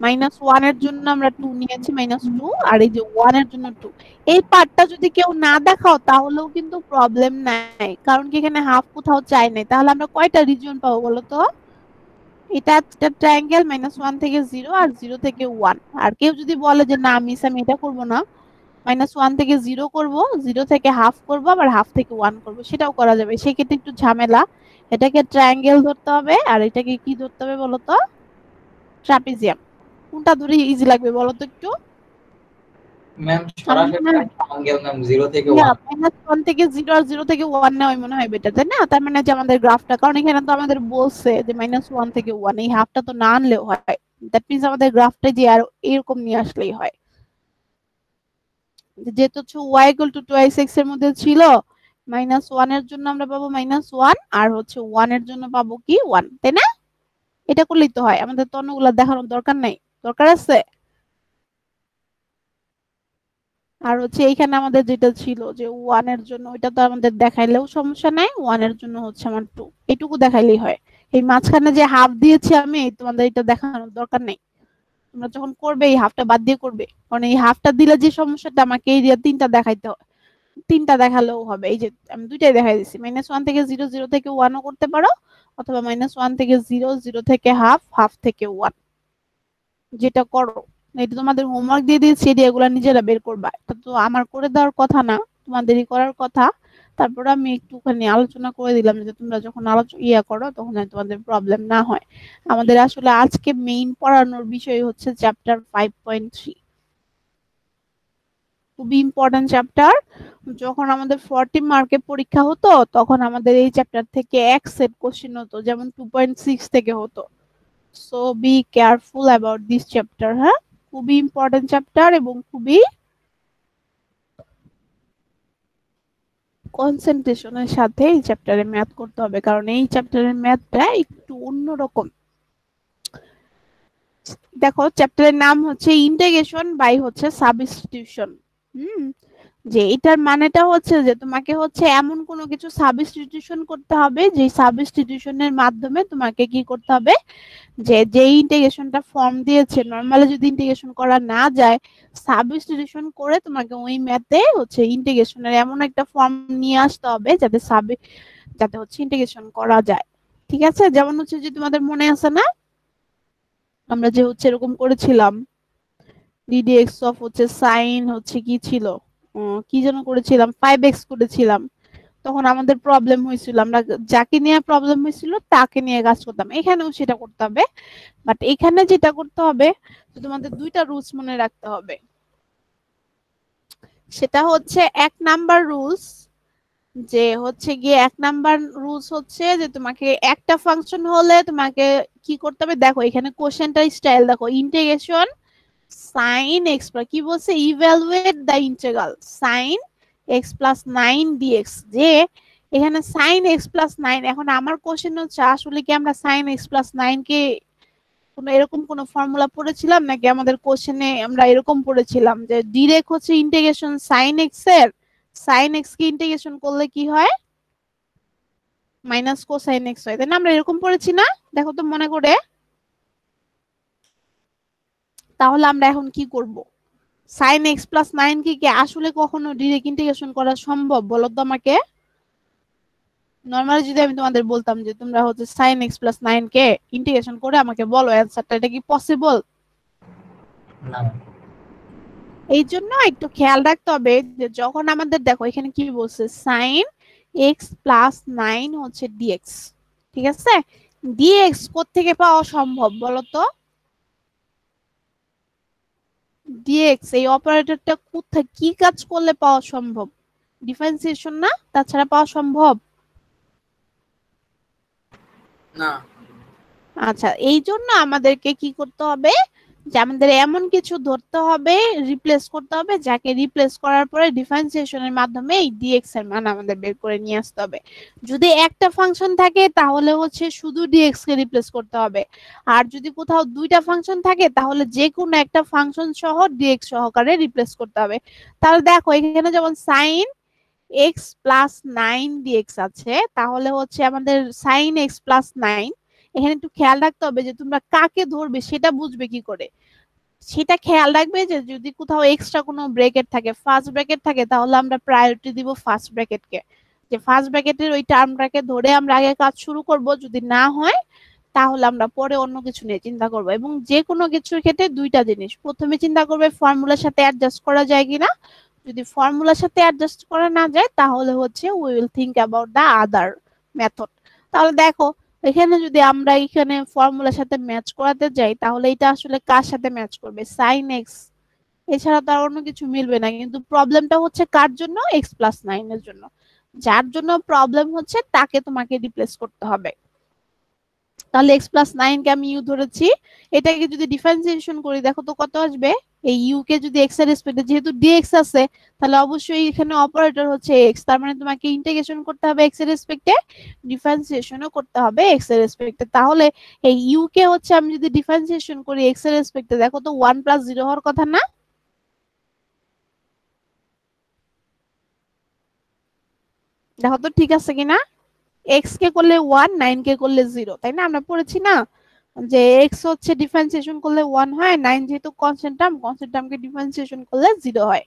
-1 এর জন্য আমরা 2 নিয়েছি, -2, আর এই যে 1 এর জন্য 2। এই পার্টটা যদি কেউ না দেখাও তাহলেও কিন্তু প্রবলেম নাই, কারণ কি এখানে হাফ কোথাও চাই নাই। তাহলে আমরা কয়টা রিজিয়ন পাবো বলো তো? এটা একটা ট্রায়াঙ্গেল, -1 থেকে 0 আর 0 থেকে 1। আর কেউ যদি বলে যে না মিস আমি এটা করব না, -1 থেকে 0 করব, 0 থেকে হাফ করব, আবার হাফ থেকে 1 করব, সেটাও করা যাবে। সেক্ষেত্রে একটু ঝামেলা, এটাকে ট্রায়াঙ্গেল ধরতে হবে আর এটাকে কি ধরতে হবে বলো তো, ট্রাপিজিয়াম। কোনটা ধরে ইজি লাগবে বলো তো একটু? ম্যাম আমার সরাসরি মনে হয় ট্রায়াঙ্গেল ম্যাম 0 থেকে না, 1। -1 থেকে 0 আর 0 থেকে 1 নেওয়াই মনে হয় বেটার, তাই না? তার মানে যে আমাদের গ্রাফটা, কারণ এখানে তো আমাদের বলছে যে -1 থেকে 1, এই হাফটা তো না আনলেও হয়। দ্যাট মিন্স আমাদের গ্রাফটা যে আর এরকম নিয়ে আসলেই হয়। যেহেতু হচ্ছে y = 2x এর মধ্যে ছিল, -1 এর জন্য আমরা পাবো -1 আর হচ্ছে 1 এর জন্য পাবো কি 1, তাই না? এটা করলেই তো হয়, আমাদের তো অন্যগুলা দেখানোর দরকার নাই। দরকার আছে? আর হচ্ছে এইখানে আমাদের যেটা ছিল যে 1 এর জন্য, ওইটা তো আমাদের দেখাইলেও সমস্যা নাই, 1 এর জন্য হচ্ছে আমার 2, এইটুকু দেখাইলেই হয়। এই মাঝখানে যে হাফ দিয়েছি আমি, তোমাদের এটা দেখানোর দরকার নেই। তোমরা যখন করবে এই হাফটা বাদ দিয়ে করবে, কারণ এই হাফটা দিলে যে সমস্যাটা, আমাকে এই দিয়ে 3টা দেখাইতে হয়, 3টা দেখালেও হবে। এই যে আমি দুইটাই দেখাই দিচ্ছি, -1 থেকে 0, 0 থেকে 1 ও করতে পারো, অথবা -1 থেকে 0, 0 থেকে হাফ, হাফ থেকে 1, যেটা করো। এটা তোমাদের হোমওয়ার্ক দিয়ে দিয়েছি, এগুলা নিজেরা বের করবা। এটা তো আমার করে দেওয়ার কথা না, তোমাদেরই করার কথা। তারপর আমি একটুখানি আলোচনা করে দিলাম যে তোমরা যখন করো তখন যেন তোমাদের প্রবলেম না হয়। আমাদের আসলে আজকে মেইন পড়ানোর বিষয় হচ্ছে চ্যাপ্টার 5.3, খুবই ইম্পর্টেন্ট চ্যাপ্টার। যখন আমাদের 40 মার্কে পরীক্ষা হতো, তখন আমাদের এই চ্যাপ্টার থেকে এক সেট কোশ্চেন হতো, যেমন 2.6 থেকে হতো। So be careful about this chapter. হ্যাঁ, খুবই ইম্পর্টেন্ট চ্যাপ্টার এবং খুবই কনসেন্ট্রেশনের সাথে এই চ্যাপ্টারে ম্যাথ করতে হবে, কারণ এই চ্যাপ্টারের ম্যাথটা একটু অন্যরকম। দেখো, চ্যাপ্টারের নাম হচ্ছে ইন্টিগ্রেশন বাই হচ্ছে সাবস্টিটিউশন। যে এটার মানেটা হচ্ছে যে তোমাকে হচ্ছে এমন কোনো কিছু সাবস্টিটিউশন করতে হবে, যে সাবস্টিটিউশনের মাধ্যমে তোমাকে কি করতে হবে, যে ইন্টিগ্রেশনটা ফর্ম দিয়েছে, নরমালি যদি ইন্টিগ্রেশন করা না যায়, সাবস্টিটিউশন করে তোমাকে ওই ম্যাথে হচ্ছে ইন্টিগ্রেশনের এমন একটা ফর্ম নিয়ে আসতে হবে যাতে হচ্ছে ইন্টিগ্রেশন করা যায়। ঠিক আছে? যেমন হচ্ছে যে তোমাদের মনে আছে না, আমরা যে হচ্ছে এরকম করেছিলাম, ddx অফ হচ্ছে সাইন হচ্ছে কি ছিল, কি যেন করেছিলাম, 5x করেছিলাম। তখন আমাদের প্রবলেম হয়েছিল, আমরা যাকে নিয়ে প্রবলেম হয়েছিল তাকে নিয়ে কাজ করতাম। এখানেও সেটা করতে হবে, বাট এখানে যেটা করতে হবে, তোমাদের দুইটা রুলস মনে রাখতে হবে। সেটা হচ্ছে 1 নাম্বার রুলস, যে হচ্ছে গিয়ে 1 নাম্বার রুলস হচ্ছে যে তোমাকে একটা ফাংশন হলে তোমাকে কি করতে হবে। দেখো এখানে কোশ্চেনটা স্টাইল দেখো, ইন্টিগ্রেশন sin x, কি বলছে, evaluate the integral sin x plus 9 dx। যে এখানে sin x plus 9, এখন আমার কোশ্চেন হচ্ছে আসলে কি আমরা sin x plus 9 কে কোনো এরকম কোনো ফর্মুলা পড়েছিলাম, নাকি আমাদের কোশ্চেনে আমরা এরকম পড়েছিলাম যে ডিরেক্ট হচ্ছে ইন্টিগ্রেশন sin x এর, sin x কে ইন্টিগ্রেশন করলে কি হয়, মাইনাস কোসাইন x হয়, তাই না? আমরা এরকম পড়েছি না? দেখো তো মনে করে। তাহলে আমরা এখন কি করব, sin x plus 9 কি আসলে কখনো ডিরেক্ট ইন্টিগ্রেশন করা সম্ভব বলো তো আমাকে? নরমালি যদি আমি তোমাদের বলতাম যে তোমরা হচ্ছে sin x plus 9 কে ইন্টিগ্রেশন করে আমাকে বলো অ্যানসারটা, এটা কি পসিবল? না। এই জন্য একটু খেয়াল রাখতে হবে যে যখন আমাদের, দেখো এখানে কি বলছে, sin x plus 9 হচ্ছে dx, ঠিক আছে? dx কোত্থেকে পাওয়া সম্ভব বলো তো? dx এই অপারেটরটা কোথায়, কি কাজ করলে পাওয়া সম্ভব? ডিফারেন্সিয়েশন না, তাছাড়া পাওয়া সম্ভব না। আচ্ছা, এই জন্য আমাদেরকে কি করতে হবে, যে আমাদের এমন কিছু ধরতে হবে, রিপ্লেস করতে হবে, যাকে রিপ্লেস করার পরে ডিফারেন্সিয়েশনের মাধ্যমে এই dx এর মান আমাদের বের করে নিয়ে আসতে হবে। যদি একটা ফাংশন থাকে তাহলে হচ্ছে শুধু dx কে রিপ্লেস করতে হবে, আর যদি কোথাও দুইটা ফাংশন থাকে তাহলে যে কোনো একটা ফাংশন সহ dx সহকারে রিপ্লেস করতে হবে। তাহলে দেখো এখানে যেমন sin x plus 9 dx আছে, তাহলে হচ্ছে আমাদের sin x plus 9, এখানে একটু খেয়াল রাখতে হবে যে তোমরা কাকে ধরবে সেটা বুঝবে কি করে। সেটা খেয়াল রাখবে যে যদি কোথাও এক্সট্রা কোনো ব্র্যাকেট থাকে, ফার্স্ট ব্র্যাকেট থাকে, তাহলে আমরা প্রায়োরিটি দিব ফার্স্ট ব্র্যাকেটকে, যে ফার্স্ট ব্র্যাকেটের ওই টার্মটাকে ধরে আমরা আগে কাজ শুরু করব। যদি না হয় তাহলে আমরা পরে অন্য কিছু নিয়ে চিন্তা করব। এবং যে কোনো কিছুর ক্ষেত্রে দুইটা জিনিস, প্রথমে চিন্তা করবে ফর্মুলার সাথে অ্যাডজাস্ট করা যায় কিনা, যদি ফর্মুলার সাথে অ্যাডজাস্ট করা না যায় তাহলে হচ্ছে we will think about the other method. তাহলে দেখো এখানে যদি আমরা এখানে ফর্মুলার সাথে ম্যাচ করাতে যাই তাহলে এটা আসলে কার সাথে ম্যাচ করবে, সাইন এক্স, এছাড়া তো আর অন্য কিছু মিলবে না। কিন্তু প্রবলেমটা হচ্ছে কার জন্য, x+9 এর জন্য। যার জন্য প্রবলেম হচ্ছে তাকে তোমাকে রিপ্লেস করতে হবে। তাহলে x+9 কে আমি ইউ ধরেছি, এটাকে যদি ডিফারেন্সিয়েশন করি দেখো তো কত আসবে। এই ইউ কে যদি x এর রেসপেক্টে, যেহেতু dx আছে তাহলে অবশ্যই এখানে অপারেটর হচ্ছে x, তার মানে তোমাকে ইন্টিগ্রেশন করতে হবে x এর রেসপেক্টে, ডিফারেন্সিয়েশনও করতে হবে x এর রেসপেক্টে। তাহলে এই ইউ কে হচ্ছে আমি যদি ডিফারেন্সিয়েশন করি x এর রেসপেক্টে, দেখো তো 1+0 হওয়ার কথা না? দেখো তো ঠিক আছে কিনা। এক্স কে করলে 1, 9 কে করলে 0, তাই না? আমরা পড়েছি না যে এক্স হচ্ছে ডিফারেন্সিয়েশন করলে 1 হয়, 9 যেহেতু কনস্ট্যান্ট টার্মকে ডিফারেন্সিয়েশন করলে 0 হয়।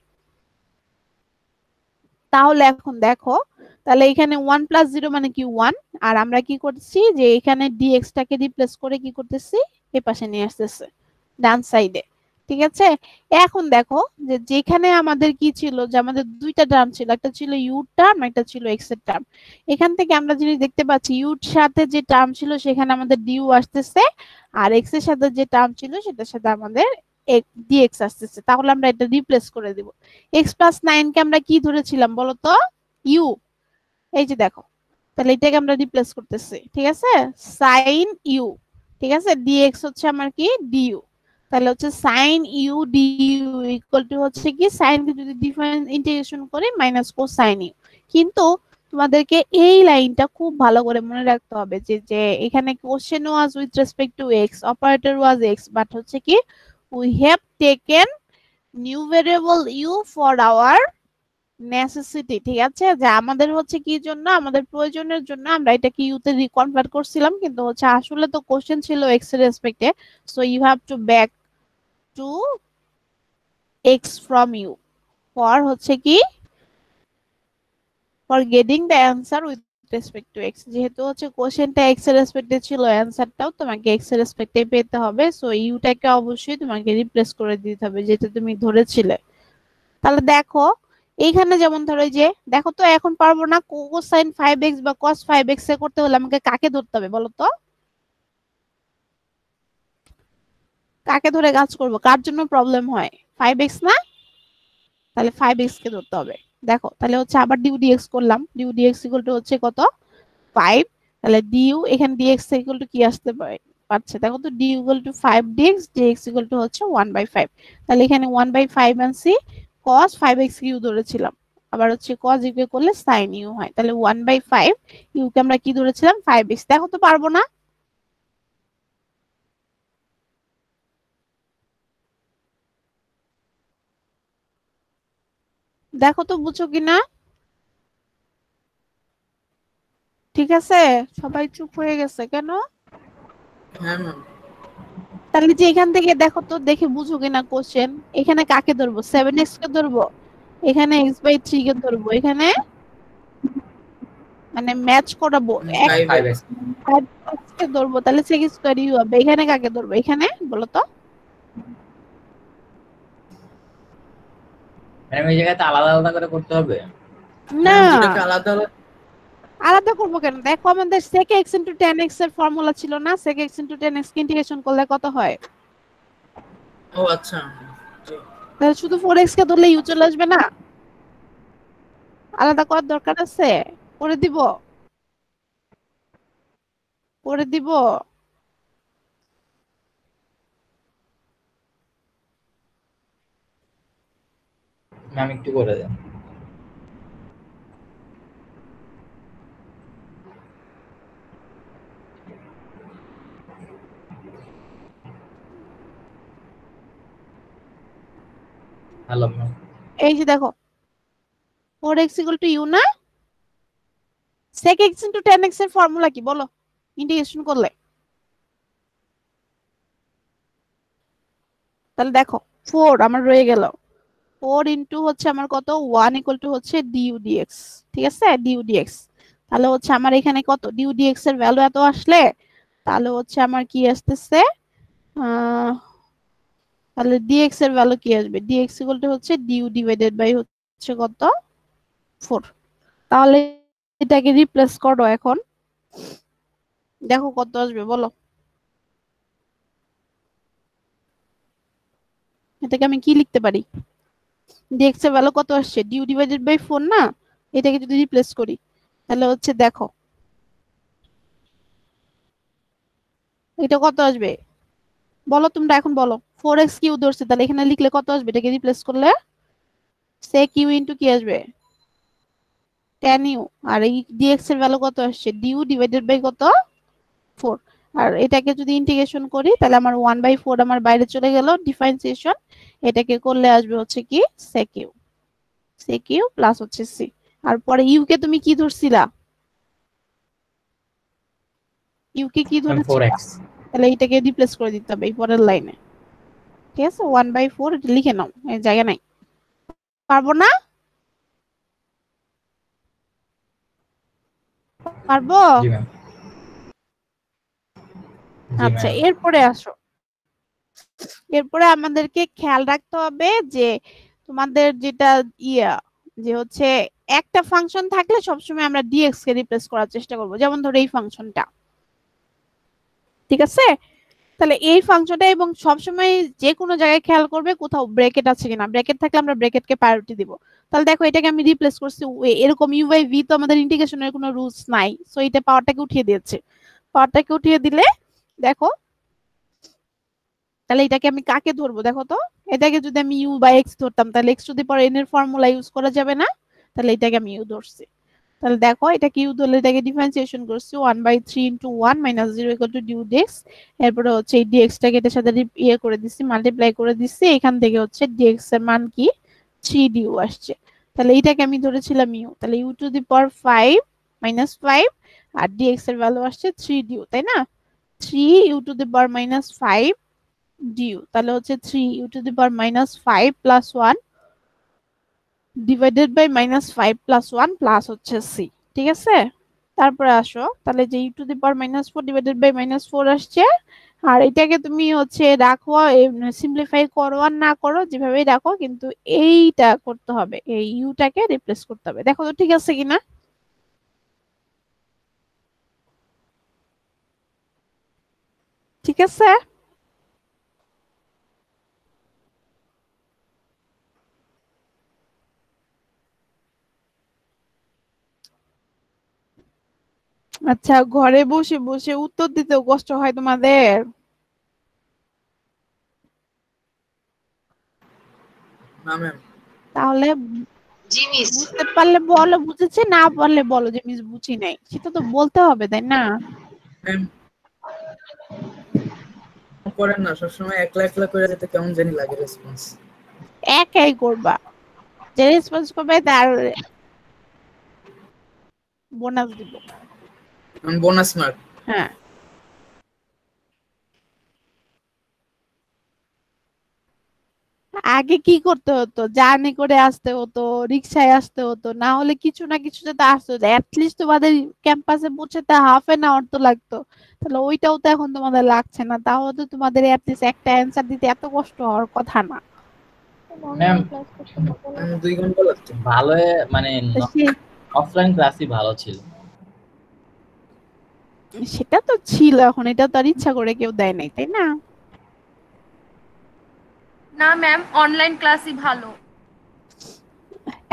তাহলে এখন দেখো, তাহলে এখানে 1+0 মানে কি 1, আর আমরা কি করছি যে এখানে ডিএক্স টাকে রিপ্লেস করে কি করতেছি, এই পাশে নিয়ে আসতেছে ডান সাইডে। ঠিক আছে, এখন দেখো যে যেখানে আমাদের কি ছিল, যে আমাদের দুইটা টার্ম ছিল, একটা ছিল ইউ টার্ম, একটা ছিল এক্স এর টার্ম। এখান থেকে আমরা জিনিস দেখতে পাচ্ছি ইউর সাথে যে টার্ম ছিল সেখানে আমাদের ডিউ আসতেছে, আর এক্স এর সাথে যে টার্ম ছিল সেটার সাথে আমাদের ডিএক্স আসতেছে। তাহলে আমরা এটা রিপ্লেস করে দিব। x+9 কে আমরা কি ধরেছিলাম বলতো, ইউ। এই যে দেখো, তাহলে এটাকে আমরা রিপ্লেস করতেছি। ঠিক আছে, সাইন ইউ, ঠিক আছে, ডিএক্স হচ্ছে আমার কি ডিইউ। তাহলে হচ্ছে sine u du equal to হচ্ছে কি, সাইন কে যদি ডিফারেন্স ইন্টিগ্রেশন করি মাইনাস কোসাইন ইউ। কিন্তু তোমাদেরকে এই লাইনটা খুব ভালো করে মনে রাখতে হবে যে যে এখানে question was with respect to x, operator was x, but হচ্ছে কি we have taken new variable u for our necessity. ঠিক আছে, যে আমাদের হচ্ছে কি জন্য, আমাদের প্রয়োজনের জন্য আমরা এটাকে ইউতে রিকনভার্ট করছিলাম, কিন্তু হচ্ছে আসলে তো কোশ্চেন ছিল এক্স এর রেসপেক্টে, so you have to back to x from u for হচ্ছে কি, for getting the answer with respect to x. যেহেতু হচ্ছে কোশ্চেনটা এক্স এর রেসপেক্টে ছিল, অ্যান্সারটাও তোমাকে এক্স এর রেসপেক্টে পেতে হবে, সো ইউটাকে অবশ্যই তোমাকে রিপ্লেস করে দিতে হবে যেটা তুমি ধরেছিলে। তাহলে দেখো এইখানে যেমন ধরো এই যে দেখো তো, এখন পারবো না কোসাইন 5x বা কস 5x এ করতে হলে আমাকে কাকে ধরতে হবে বলো তো, কাকে ধরে কাজ করব, কার জন্য প্রবলেম হয়, 5x না? তাহলে 5x কে ধরতে হবে। দেখো তাহলে হচ্ছে আবার ডিউ ডিএক্স করলাম, ডিউ ডিএক্স ইকুয়াল টু হচ্ছে কত, 5। তাহলে ডিউ এখানে ডিএক্স ইকুয়াল টু কি আসতে পারছে, দেখো তো du equal to 5 dx, dx equal to হচ্ছে 1/5। তাহলে এখানে 1/5 আনছি, cos 5x ইউ ধরেছিলাম, আবার হচ্ছে cos ইউ কে করলে sin ইউ হয়। তাহলে 1/5 ইউ কে আমরা কি ধরেছিলাম 5x। দেখো তো পারবো না? দেখো তো বুঝছো কিনা। ঠিক আছে, সবাই চুপ হয়ে গেছে কেন? হ্যাঁ ম্যাম। তাহলে যে এখান থেকে দেখো তো, দেখে বুঝো কিনা কোশ্চেন, এখানে কাকে ধরবো, 7x কে ধরবো, এখানে x/3 কে ধরবো, এখানে মানে ম্যাচ করাবো, এক 5x 5x কে ধরবো, তাহলে sec² ইউ হবে। এখানে কাকে ধরবো, এখানে বলো তো। ম্যাডাম এই জায়গাতে আলাদা আলাদা করে করতে হবে। না, যেটাকে আলাদা আলাদা। আলাদা করবো কেন, দেখো আমাদের sec x into tan x এর ফর্মুলা ছিল না, sec x into tan x কে ইন্টিগ্রেশন করলে কত হয়, ও আচ্ছা। তাহলে শুধু 4x কে ধরলে ইউ চলে আসবে না? আলাদা করার দরকার আছে? করে দিব, করে দিব। ম্যাম একটু করে দেন। Hello ma'am. এই যে দেখো 4x equal to u না, sec x into tan x এর ফর্মুলা কি বলো ইন্টিগ্রেশন করলে? তাহলে দেখো 4 আমার রয়ে গেল, 4 ইনটু হচ্ছে আমার কত, 1 ইকুয়াল টু হচ্ছে du dx। ঠিক আছে, du dx। তাহলে হচ্ছে আমার এখানে কত, du dx এর ভ্যালু এত আসলে তাহলে হচ্ছে আমার কি আসতেছে, তাহলে dx এর ভ্যালু কি আসবে, dx ইকুয়াল টু হচ্ছে du ডিভাইডেড বাই হচ্ছে কত 4। তাহলে এটাকে রিপ্লেস করো এখন, দেখো কত আসবে বলো। এটাকে আমি কি লিখতে পারি? dx এর ভ্যালু কত আসছে, ডিউ ডিভাইডেড বাই 4 না? এটাকে যদি রিপ্লেস করি তাহলে হচ্ছে দেখো এটা কত আসবে বলো তোমরা এখন বলো। 4x কিউ ধরছে, তাহলে এখানে লিখলে কত আসবে? এটাকে রিপ্লেস করলে sec u ইনটু কি আসবে, tan u। আর এই dx এর ভ্যালু কত আসছে, du ডিভাইডেড বাই কত 4। আর এটাকে যদি ইন্টিগ্রেশন করি তাহলে আমার 1/4 আমার বাইরে চলে গেল ডিফারেন্সিয়েশন, এটাকে করলে আসবে হচ্ছে কি sec u, sec u plus হচ্ছে c। আর পরে ইউ কে তুমি কি ধরছিলা, ইউ কে কি ম্যাম ধরেছিলা? 4x। তাহলে এটাকে রিপ্লেস করে দিতে হবে এই পরের লাইনে, ঠিক আছে? 1/4 এটা লিখে নাও, এই জায়গা নাই। পারবো না? পারবো? জি ম্যাম। জি আচ্ছা ম্যাম। এরপরে আসো, এরপরে আমাদেরকে খেয়াল রাখতে হবে যে তোমাদের যেটা ইয়া যে হচ্ছে একটা ফাংশন থাকলে সবসময় আমরা ডিএক্স কে রিপ্লেস করার চেষ্টা করব। যেমন ধরো এই ফাংশনটা, ঠিক আছে? তাহলে এই ফাংশনটা এবং সবসময় যে কোনো জায়গায় খেয়াল করবে কোথাও ব্র্যাকেট আছে কিনা, ব্র্যাকেট থাকলে আমরা ব্র্যাকেটকে প্রায়োরিটি দিব। তাহলে দেখো এটাকে আমি রিপ্লেস করছি এরকম ইউ বাই ভি, তো আমাদের ইন্টিগ্রেশনের কোনো রুলস নাই, সো এটা পাওয়ারটাকে উঠিয়ে দিয়েছে। পাওয়ারটাকে উঠিয়ে দিলে দেখো তাহলে এটাকে আমি কাকে ধরবো দেখো তো। এটাকে যদি আমি ইউ বাই এক্স ধরতাম তাহলে x to the power N এর ফর্মুলা ইউজ করা যাবে না, তাহলে এটাকে আমি ইউ ধরছি। তাহলে দেখো এটাকে ইউ ধরলে এটাকে ডিফারেন্সিয়েশন করছি 1/3 into 1 minus 0 equal to du dx. এরপরে হচ্ছে এই ডিএক্স টাকে এটার সাথে ইয়ে করে দিচ্ছি, মাল্টিপ্লাই করে দিচ্ছি, এখান থেকে হচ্ছে ডিএক্স এর মান কি 3 ডিউ আসছে। তাহলে এটাকে আমি ধরেছিলাম ইউ, তাহলে u to the power 5 minus 5 আর ডিএক্স এর ভ্যালু আসছে 3 ডিউ, তাই না? 3 u to the power minus 5 du, তাহলে হচ্ছে 3 u to the power minus 5 plus 1 divided by minus 5 plus 1 plus হচ্ছে সি, ঠিক আছে? তারপরে আসো তাহলে যে u to the power minus 4 divided by minus 4 আসছে। আর এটাকে তুমি হচ্ছে রাখো, সিম্পলিফাই করো আর না করো যেভাবেই রাখো, কিন্তু এইটা করতে হবে, এই ইউটাকে রিপ্লেস করতে হবে। দেখো তো ঠিক আছে কিনা। ঠিক আছে? আচ্ছা ঘরে বসে বসে উত্তর দিতেও কষ্ট হয় তোমাদের? না ম্যাম। তাহলে জি মিস। বুঝতে পারলে বলো বুঝেছি, না পারলে বলো যে মিস বুঝি নাই, সেটা তো বলতে হবে তাই না? ম্যাম করেন না, সবসময় একলা একলা করে যেতে কেমন জানি লাগে রেসপন্স। একাই করবা, যে রেসপন্স করবে তার বোনাস দিব। Bonus mark. হ্যাঁ আগে কি করতে হতো, জার্নি করে আসতে হতো, রিক্সায় আসতে হতো, না হলে কিছু না কিছুতে তো আসতে হতো। অ্যাটলিস্ট তোমাদের ক্যাম্পাসে পৌঁছাতে ½ তো লাগতো, তাহলে ওইটাও তো এখন তোমাদের লাগছে না, তাহলে তো তোমাদের অ্যাটলিস্ট একটা অ্যান্সার দিতে এত কষ্ট হওয়ার কথা না। ম্যাম 2 ঘন্টা লাগতো। ভালো মানে তো অফলাইন ক্লাসই ভালো ছিল। সেটা তো ছিল, এখন এটা তো আর ইচ্ছা করে কেউ দেয় নাই তাই না? না ম্যাম, অনলাইন ক্লাসই ভালো।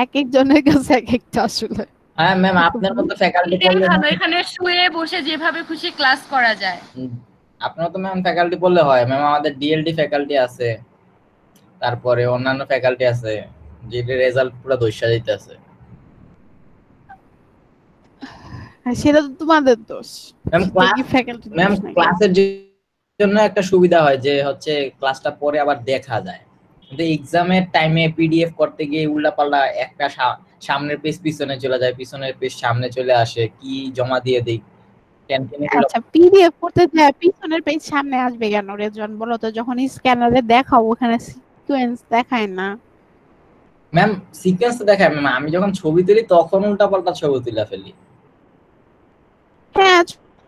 এক একজনের কাছে এক একটা আসলে। হ্যাঁ ম্যাম, আপনার মতো ফ্যাকাল্টি এটাই পড়লে ভালো, এখানে শুয়ে বসে যেভাবে খুশি ক্লাস করা যায়। আপনার মতো ম্যাম ফ্যাকাল্টি পড়লে হয়। ম্যাম আমাদের ডিএলডি ফ্যাকাল্টি আছে, তারপরে অন্যান্য ফ্যাকাল্টি আছে, যেটার রেজাল্ট পুরো দৈশা দিতেছে। সেটা তো তোমাদের দোষ, ম্যাম সেটা কি ফ্যাকাল্টি ম্যাম দোষ নাকি? ক্লাসের জন্য একটা সুবিধা হয় যে হচ্ছে ক্লাসটা পরে আবার দেখা যায়, কিন্তু এক্সামের টাইমে পিডিএফ করতে গিয়ে উল্টাপাল্টা একটা সামনের পেজ পিছনে চলে যায়, পিছনের পেজ সামনে চলে আসে, কি জমা দিয়ে দিই ক্যান্টিনে। আচ্ছা পিডিএফ করতে যায় পিছনের পেজ সামনে আসবে কেন রেজন, বলো তো? যখন স্ক্যানারে দেখাও ওখানে সিকোয়েন্স দেখায় না। ম্যাম সিকোয়েন্স দেখায় ম্যাম, আমি যখন ছবি তুলি তখন উল্টাপাল্টা ছবি তুলে ফেলি। হ্যাঁ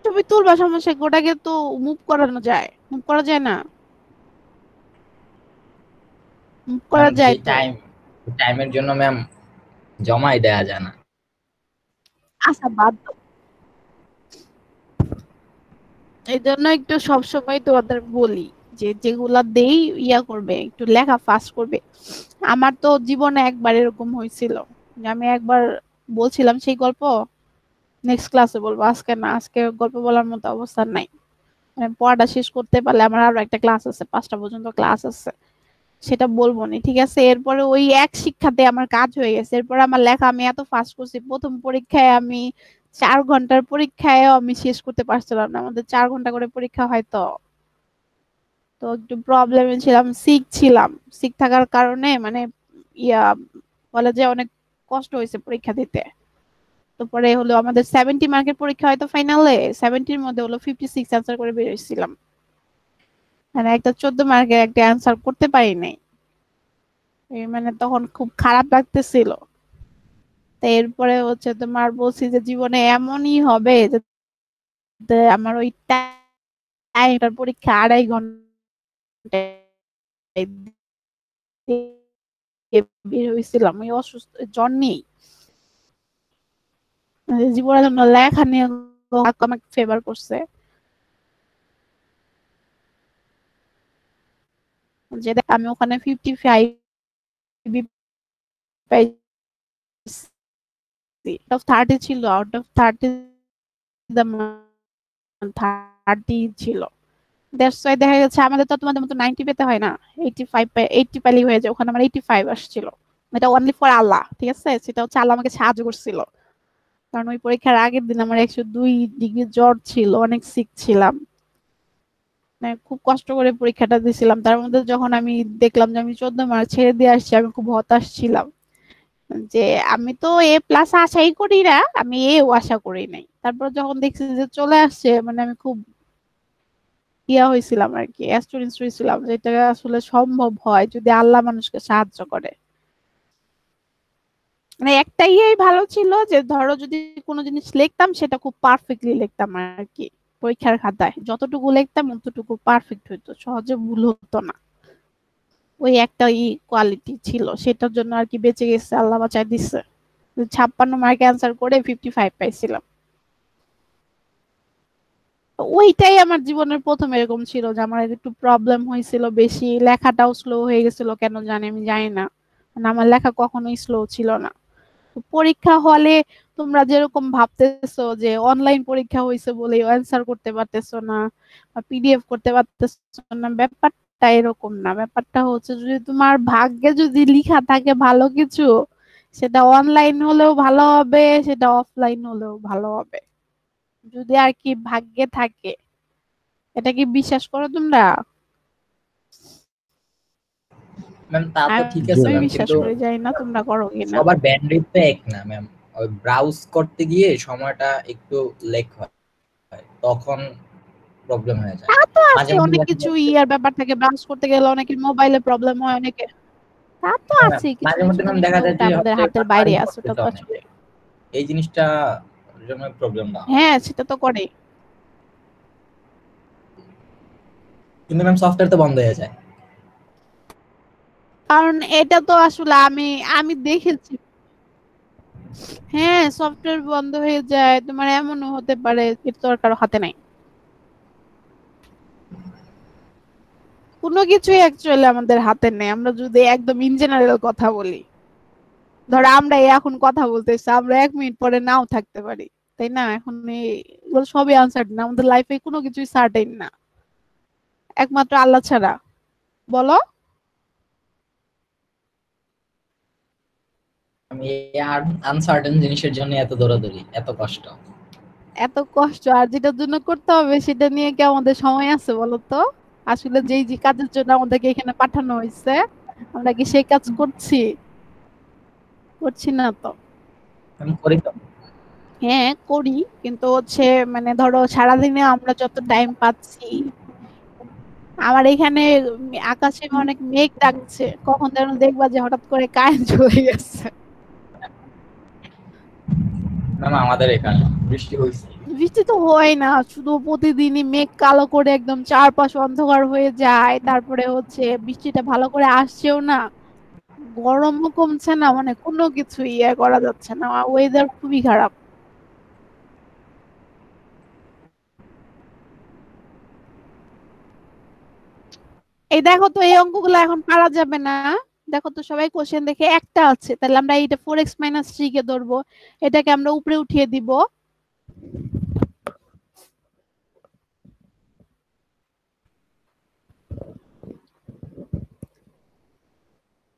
ছবি তুলবা, সমস্যা কি? ওটাকে তো মুভ করানো যায়, মুভ করা যায় না? মুভ করা ম্যাম যায় যে তো। টাইমের জন্য ম্যাম জমাই দেয়া যায় না। আচ্ছা বাদ দাও। এই জন্য একটু সবসময় তোমাদের বলি যে যেগুলা দেই ইয়া করবে, একটু লেখা ফাস্ট করবে। আমার তো জীবনে একবার এরকম হয়েছিল যে আমি একবার বলছিলাম সেই গল্প নেক্সট ক্লাসে বলবো, আজকে না, আজকে গল্প বলার মতো অবস্থা নাই। মানে পড়াটা শেষ করতে পারলে আমার আরো একটা ক্লাস আছে, 5টা পর্যন্ত ক্লাস আছে, সেটা বলবো না, ঠিক আছে। এরপরে ওই এক শিক্ষাতে আমার কাজ হয়ে গেছে। এরপরে আমার লেখা আমি এত ফাস্ট করছি, প্রথম পরীক্ষায় আমি 4 ঘন্টার পরীক্ষায়ও আমি শেষ করতে পারছিলাম না। আমাদের 4 ঘন্টা করে পরীক্ষা হয় তো। তো একটু প্রবলেমে ছিলাম, সিক ছিলাম। সিক থাকার কারণে মানে ইয়া বলে যে অনেক কষ্ট হয়েছে পরীক্ষা দিতে। তো পরে হলো আমাদের 70 মার্কের পরীক্ষা হয়তো ফাইনালে, 70-র মধ্যে হলো 56 অ্যান্সার করে বের হয়েছিলাম। মানে একটা 14 মার্কের একটা অ্যান্সার করতে পারি নাই। এই মানে তখন খুব খারাপ লাগতেছিল। তো এরপরে হচ্ছে তোমার বলছি যে জীবনে এমনই হবে যে আমার ওই টাইমটার পরীক্ষা 2.5 ঘন্টা বের হয়েছিলাম ওই অসুস্থ জ্বর নিয়েই। মানে জীবনের জন্য লেখা নিয়ে আমাকে ফেভার করছে, যে আমি ওখানে 55 আউট অফ 30 ছিল, আউট অফ 30 30 ছিল। দ্যাটস ওয়াই দেখা গেছে আমাদের তো তোমাদের মতো 90 পেতে হয় না, 85 80 পাইলেই হয়ে যায়। ওখানে আমার 85 আসছিল। এটা অনলি ফর আল্লাহ, ঠিক আছে, সেটা হচ্ছে আল্লাহ আমাকে সাহায্য করছিল। কারণ ওই পরীক্ষার আগের দিন আমার 102 ডিগ্রি জ্বর ছিল, অনেক সিক ছিলাম। মানে খুব কষ্ট করে পরীক্ষাটা দিয়েছিলাম। তার মধ্যে যখন আমি দেখলাম যে আমি 14 মার্ক ছেড়ে দিয়ে আসছি, আমি খুব হতাশ ছিলাম যে আমি তো A+ আশাই করি না, আমি এও আশা করি নাই। তারপর যখন দেখছি যে চলে আসছে, মানে আমি খুব ইয়া হয়েছিলাম আর কি, অ্যাস্টুরেন্স হয়েছিলাম যে এটা আসলে সম্ভব হয় যদি আল্লাহ মানুষকে সাহায্য করে। মানে একটাই ভালো ছিল যে ধরো যদি কোনো জিনিস লিখতাম সেটা খুব পারফেক্টলি লিখতাম আর কি। পরীক্ষার খাতায় যতটুকু লিখতাম ততটুকু পারফেক্ট হইতো, সহজে ভুল হতো না। ওই একটা কোয়ালিটি ছিল, সেটার জন্য আর কি বেঁচে গেছে, আল্লাহ বাঁচায় দিচ্ছে। 56 মার্ক অ্যান্সার করে 55 পাইছিলাম। তো ওইটাই আমার জীবনের প্রথম এরকম ছিল যে আমার একটু প্রবলেম হয়েছিল, বেশি লেখাটাও স্লো হয়ে গেছিল, কেন জানি আমি জানি না। মানে আমার লেখা কখনোই স্লো ছিল না। তো পরীক্ষা হলে তোমরা যেরকম ভাবতেছো যে অনলাইন পরীক্ষা হয়েছে বলে অ্যান্সার করতে পারতেছো না বা পিডিএফ করতে পারতেছো না, ব্যাপারটা এরকম না। ব্যাপারটা হচ্ছে যদি তোমার ভাগ্যে যদি লিখা থাকে ভালো কিছু, সেটা অনলাইন হলেও ভালো হবে, সেটা অফলাইন হলেও ভালো হবে, যদি আর কি ভাগ্যে থাকে। এটা কি বিশ্বাস করো তোমরা? ম্যাম তা তো ঠিক আছে আমি ম্যাম, বিশ্বাস কিন্তু করি, জানি না তোমরা করো কিনা। সবার ব্যান্ডউইথ তো এক না ম্যাম। ওই ব্রাউজ করতে গিয়ে সময়টা একটু লেক হয়, তখন প্রবলেম হয়ে যায়। তা তো মাঝে আছে, মধ্যে অনেক দেখা কিছু যাচ্ছে, ইয়ার ব্যাপার থাকে, ব্রাউজ করতে গেলে অনেকের মোবাইলে প্রবলেম হয়, অনেকে। তা তো হ্যাঁ ম্যাম, আছে কিছু মাঝে কিছু মধ্যে ম্যাম জিনিস, তো দেখা যায় ওটা যে আমাদের হচ্ছে হাতের বাইরে বাড়াবাড়ি আছে, ওটা করতেছে তো অনেক, আসলে। এই জিনিসটা জন্য প্রবলেমটা হয়। হ্যাঁ সেটা তো করে। কিন্তু ম্যাম সফটওয়্যার তো বন্ধ হয়ে যায়। কারণ এটা তো আসলে আমি আমি দেখেছি। হ্যাঁ সফটওয়্যার বন্ধ হয়ে যায়, তোমার এমনও হতে পারে এটা তো আর কারো হাতে নাই। কোনো কিছুই অ্যাকচুয়ালি আমাদের হাতে নেই। আমরা যদি একদম ইন জেনারেল কথা বলি, ধরো আমরা এখন কথা বলতেছি, আমরা 1 মিনিট পরে নাও থাকতে পারি, তাই না? এখন এগুলো সবই আনসার্টেন, আমাদের লাইফে কোনো কিছুই সার্টেন না, একমাত্র আল্লাহ ছাড়া। বলো। আমি এই আনসার্টেন জিনিসের জন্য এত দৌড়াদৌড়ি, এত কষ্ট। এত কষ্ট, আর যেটার জন্য করতে হবে সেটা নিয়ে কি আমাদের সময় আছে বলো তো? আসলে যেই যে কাজের জন্য আমাদেরকে এখানে পাঠানো হয়েছে, আমরা কি সেই কাজ করছি? করছি না তো। আমি করি তো। হ্যাঁ করি, কিন্তু হচ্ছে মানে ধরো সারাদিনে আমরা যত টাইম পাচ্ছি, আমার এখানে আকাশে অনেক মেঘ ডাকছে, কখন যেন দেখবা যে হঠাৎ করে কারেন্ট চলে গেছে। ম্যাম আমাদের এখানে বৃষ্টি হয়েছে। বৃষ্টি তো হয় না, শুধু প্রতিদিনই মেঘ কালো করে একদম চারপাশ অন্ধকার হয়ে যায়, তারপরে হচ্ছে বৃষ্টিটা ভালো করে আসছেও না, গরমও কমছে না, মানে কোনো কিছু ইয়ে করা যাচ্ছে না, ওয়েদার খুবই খারাপ। এই দেখো তো, এই অঙ্কগুলো এখন পারা যাবে না। দেখো তো সবাই কোশ্চেন দেখে একটা আছে, তাহলে আমরা এটা 4x - 3 কে ধরবো, এটাকে আমরা উপরে উঠিয়ে দিব।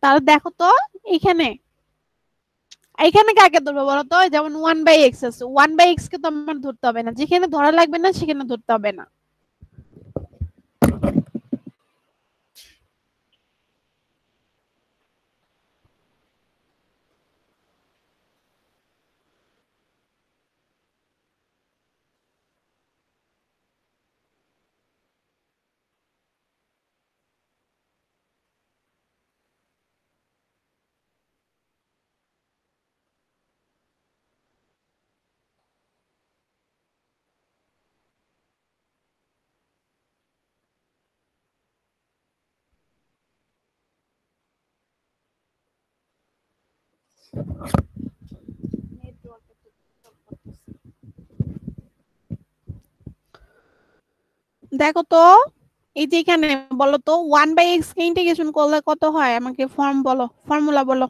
তাহলে দেখো তো এখানে এখানে কাকে ধরবো বলো তো? যেমন 1/x আছে, 1/x কে তো আমার ধরতে হবে না, যেখানে ধরা লাগবে না সেখানে ধরতে হবে না। দেখো তো এই যে এখানে বলো তো 1/x কে ইন্টিগ্রেশন করলে কত হয়, আমাকে ফর্মুলা বলো।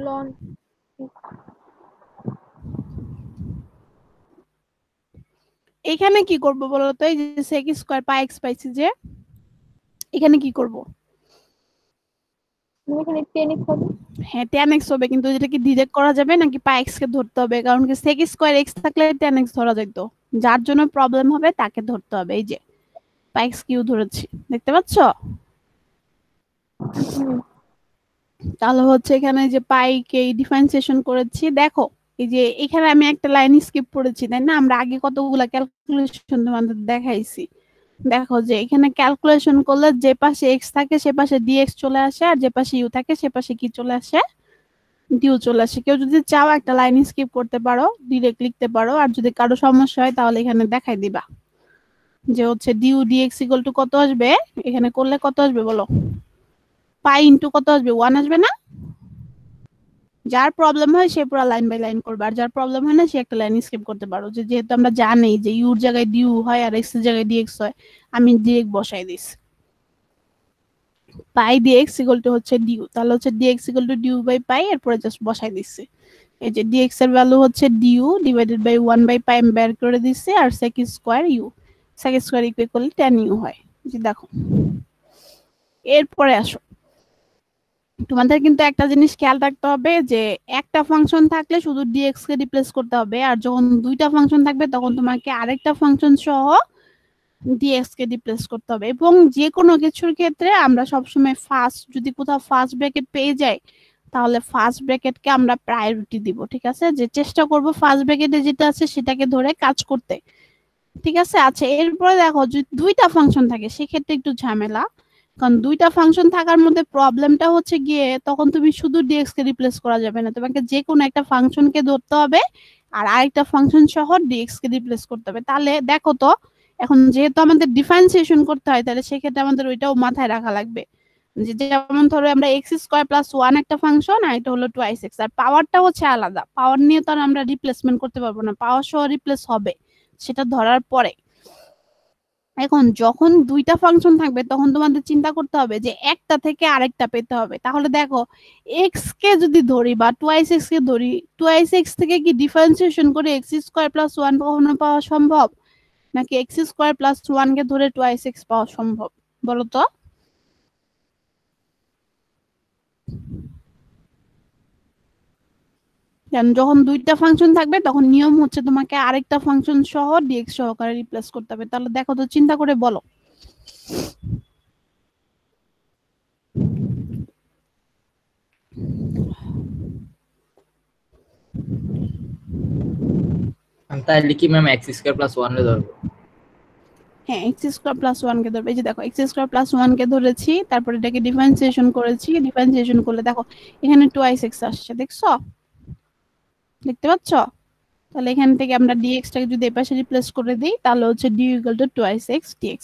লন এখানে কি করব বলো তো? এই যে sec স্কয়ার পাই x পাইছি, যে এখানে কি করব? এখানে 10x হবে। হ্যাঁ 10x হবে, কিন্তু এটা কি ডিরেক্ট করা যাবে নাকি পাই x কে ধরতে হবে? কারণ কি sec স্কয়ার x থাকলে 10x ধরা যেত, যার জন্য প্রবলেম হবে তাকে ধরতে হবে। এই যে পাই x কিউ ধরেছি, দেখতে পাচ্ছ? তাহলে হচ্ছে এখানে যে পাই কে ডিফারেন্সিয়েশন করেছি, দেখো এই যে এখানে আমি একটা লাইন স্কিপ করেছি, তাই না? আমরা আগে কতগুলা ক্যালকুলেশন তোমাদের দেখাইছি। দেখো যে এখানে ক্যালকুলেশন করলে যে পাশে x থাকে সে পাশে dx চলে আসে, আর যে পাশে u থাকে সে পাশে কি চলে আসে? du চলে আসে। কেউ যদি চাও একটা লাইন স্কিপ করতে পারো, ডিরেক্ট লিখতে পারো, আর যদি কারো সমস্যা হয় তাহলে এখানে দেখাই দিবা যে হচ্ছে du dx ইকুয়াল টু কত আসবে। এখানে করলে কত আসবে বলো? পাই ইনটু কত আসবে? 1 আসবে না? যার প্রবলেম হয় সে পুরো লাইন বাই লাইন করবে, আর যার প্রবলেম হয় না সে একটা লাইন স্কিপ করতে পারো। যেহেতু আমরা জানি যে ইউর জায়গায় ডিউ হয় আর এক্স এর জায়গায় ডিএক্স হয়, আমি ডিরেক্ট বসাই this pi dx equal to হচ্ছে ডিউ, তাহলে হচ্ছে dx equal to du by pi, এরপরে জাস্ট বসাই দিচ্ছি। এই যে ডিএক্স এর ভ্যালু হচ্ছে ডিউ ডিভাইডেড বাই 1/পাই আমি বের করে দিচ্ছি, আর sec square u, sec square equal করলে 10u হয়। যে দেখো এরপরে আসো, তোমাদের কিন্তু একটা জিনিস খেয়াল রাখতে হবে যে একটা ফাংশন থাকলে শুধু ডিএক্স কে রিপ্লেস করতে হবে, আর যখন দুইটা ফাংশন থাকবে তখন তোমাকে আরেকটা ফাংশন সহ ডিএক্স কে রিপ্লেস করতে হবে। এবং যে কোনো কিছুর ক্ষেত্রে আমরা সবসময় ফার্স্ট, যদি কোথাও ফার্স্ট ব্র্যাকেট পেয়ে যাই তাহলে ফার্স্ট ব্র্যাকেটকে আমরা প্রায়োরিটি দিব, ঠিক আছে? যে চেষ্টা করব ফার্স্ট ব্র্যাকেটে যেটা আছে সেটাকে ধরে কাজ করতে, ঠিক আছে? আচ্ছা এরপরে দেখো যদি দুইটা ফাংশন থাকে সেক্ষেত্রে একটু ঝামেলা, কারণ দুইটা ফাংশন থাকার মধ্যে প্রবলেমটা হচ্ছে গিয়ে তখন তুমি শুধু ডিএক্স কে রিপ্লেস করা যাবে না, তোমাকে যে কোনো একটা ফাংশনকে ধরতে হবে আর আরেকটা ফাংশন সহ ডিএক্স কে রিপ্লেস করতে হবে। তাহলে দেখো তো এখন যেহেতু আমাদের ডিফারেন্সিয়েশন করতে হয়, তাহলে সেক্ষেত্রে আমাদের ওইটাও মাথায় রাখা লাগবে যে যেমন ধরো আমরা এক্স স্কোয়ার প্লাস 1 একটা ফাংশন, আর এটা হলো 2x, আর পাওয়ারটা হচ্ছে আলাদা, পাওয়ার নিয়ে তো আর আমরা রিপ্লেসমেন্ট করতে পারবো না, পাওয়ার সহ রিপ্লেস হবে সেটা ধরার পরে। এখন যখন দুইটা ফাংশন থাকবে তখন তোমাদের চিন্তা করতে হবে যে একটা থেকে আরেকটা পেতে হবে। তাহলে দেখো এক্স কে যদি ধরি বা 2x কে ধরি, 2x থেকে কি ডিফারেন্সিয়েশন করে এক্স স্কোয়ার প্লাস 1 কখনো পাওয়া সম্ভব, নাকি এক্স স্কোয়ার প্লাস 1 কে ধরে 2x পাওয়া সম্ভব বলো তো? যখন দুইটা ফাংশন থাকবে তখন নিয়ম হচ্ছে তোমাকে আরেকটা ফাংশন সহ ডিএক্স সহকারে রিপ্লেস করতে হবে। তাহলে দেখো তো চিন্তা করে বলো। তাহলে কি ম্যাম এক্স স্কয়ার প্লাস 1 এ ধরবো? হ্যাঁ এক্স স্কোয়ার প্লাস 1 কে ধরবে। এই যে দেখো এক্স স্কোয়ার প্লাস 1 কে ধরেছি, তারপর এটাকে ডিফারেন্সিয়েশন করেছি, ডিফারেন্সিয়েশন করলে দেখো এখানে 2x আসছে, দেখছো? দেখতে পাচ্ছ? তাহলে এখান থেকে আমরা dx টাকে যদি এই পাশে রিপ্লেস করে দিই তাহলে হচ্ছে du equal to 2x dx।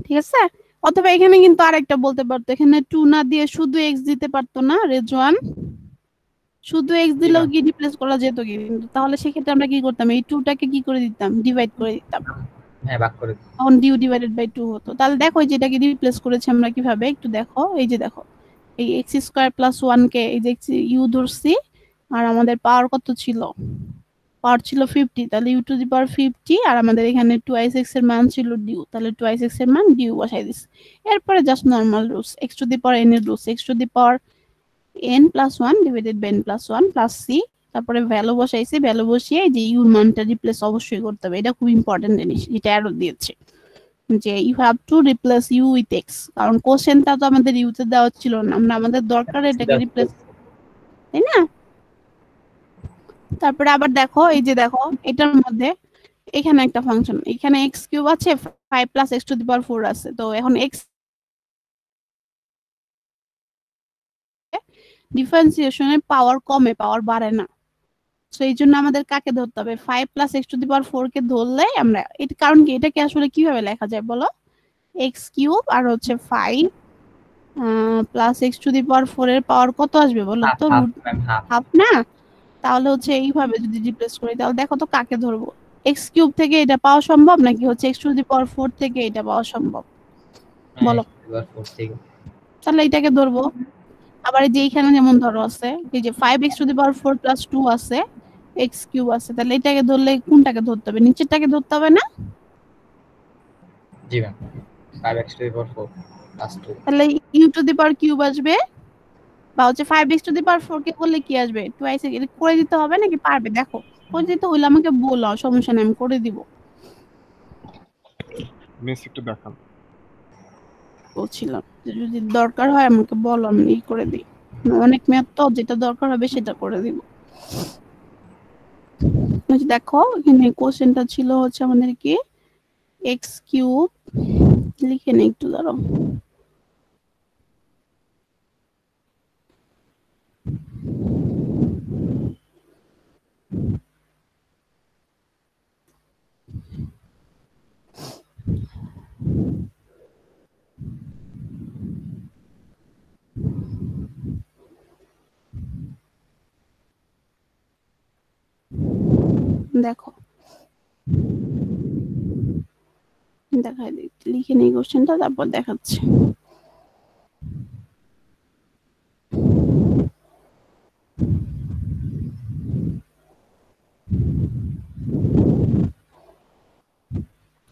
ঠিক আছে। অথবা এখানে কিন্তু আরেকটা বলতে পারতো, এখানে 2 না দিয়ে শুধু x দিতে পারতো না রেজওয়ান? শুধু x জি দিলেও ম্যাম। কি রিপ্লেস করা যেত কি? কিন্তু তাহলে সেক্ষেত্রে আমরা কি করতাম, এই 2 টাকে কি করে দিতাম, ডিভাইড করে দিতাম, হ্যাঁ, ভাগ করে দিই। তখন ডিউ ডিভাইডেড বাই 2 হতো। তাহলে দেখো এই যেটাকে রিপ্লেস করেছি আমরা কিভাবে, একটু দেখো। এই যে দেখো, এই x স্কয়ার প্লাস 1 কে এই যে u ধরছি, আর আমাদের পাওয়ার কত ছিল, পাওয়ার ছিল 50, তাহলে u টু দি পাওয়ার 50, আর আমাদের এখানে 2x এর মান ছিল ডিউ, তাহলে 2x এর মান ডিউ বসাই দিছি। এরপরে just normal rules, x to the power n এর rules, x to the power n plus 1 divided by n plus 1 plus c, তারপরে ভ্যালু বসাইছি, ভ্যালু বসিয়ে এই যে ইউ মানটা রিপ্লেস অবশ্যই করতে হবে। এটা খুব ইম্পর্টেন্ট জিনিস, যেটা অ্যারো দিয়েছে যে you have to replace u with x, কারণ কোশ্চেনটা তো আমাদের ইউতে দেওয়া ছিল না, আমরা আমাদের দরকার এটাকে রিপ্লেস, তাই না? তারপরে আবার দেখো, এই যে দেখো এটার মধ্যে এখানে একটা ফাংশন, এখানে এক্স কিউব আছে, 5 plus x to the power 4 আছে, তো এখন এক্স ডিফারেন্সিয়েশনের পাওয়ার কমে, পাওয়ার বাড়ে না। সো এই জন্য আমাদের কাকে ধরতে হবে, 5 plus x to the power 4 কে ধরলে আমরা, এটা কারণ কি, এটাকে আসলে কিভাবে লেখা যায় বলো, এক্স কিউব আর হচ্ছে 5 plus x to the power 4 এর পাওয়ার কত আসবে বলো তো, half root ma'am, half. Half না? তাহলে হচ্ছে এইভাবে যদি রিপ্লেস করি, তাহলে দেখো তো কাকে ধরবো, এক্স কিউব থেকে এটা পাওয়া সম্ভব নাকি হচ্ছে এক্স টু দি পাওয়ার 4 থেকে এটা পাওয়া সম্ভব বলো? এবার 4 থেকে। তাহলে এটাকে ধরবো। আবার এই যে এইখানে যেমন ধরো আছে, এই যে 5x two the power 4 plus 2 আছে, x কিউব আছে, তাহলে এটাকে ধরলে কোনটাকে ধরতে হবে, নিচেরটাকে ধরতে হবে না? জি ma'am, 5x to the power 4 plus 2। তাহলে u to the power cube আসবে, বা হচ্ছে 5x টু দি পাওয়ার 4 কে করলে কি আসবে, 2x, এটা করে দিতে হবে নাকি পারবে? দেখো করে দিতে হইলে আমাকে বলো, সমস্যা নেই, আমি করে দিব। মিস একটু দেখান। বলছিলাম যে যদি দরকার হয় আমাকে বলো, আমি এই করে দিই, অনেক ম্যাথ তো, যেটা দরকার হবে সেটা করে দিব। এই যে দেখো এখানে কোশ্চেনটা ছিল হচ্ছে আমাদের কি, এক্স কিউব, লিখে নেই একটু দাঁড়াও, দেখো দেখাই দিই, লিখে নেই কোশ্চেনটা, তারপর দেখাচ্ছি।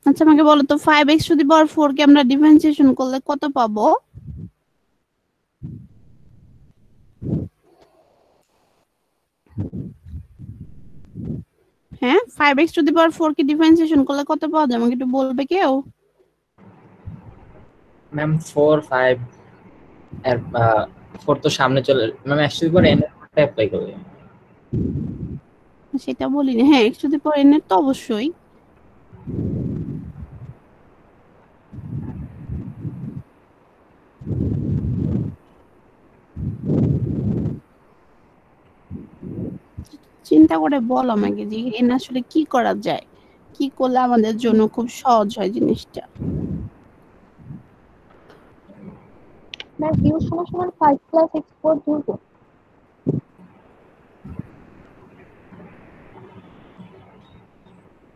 আচ্ছা আমাকে বলো তো, 5x টু দি পাওয়ার 4 কে আমরা ডিফারেন্সিয়েশন করলে কত পাবো? হ্যাঁ, 5x two the power 4 K differentiation করলে কত পাওয়া যায়, আমাকে একটু বলবে কেউ? ম্যাম 4 5 এর 4 তো সামনে চলে, ma'am x to the power n এর উপরটা অ্যাপ্লাই করবে। সেটা বলিনি, হ্যাঁ x to the power n এর তো অবশ্যই, চিন্তা করে বল আমাকে যে n আসলে কি করা যায়, কি করলে আমাদের জন্য খুব সহজ হয় জিনিসটা। ম্যাম ইউ সমান সমান 5 প্লাস x4 ধরবো,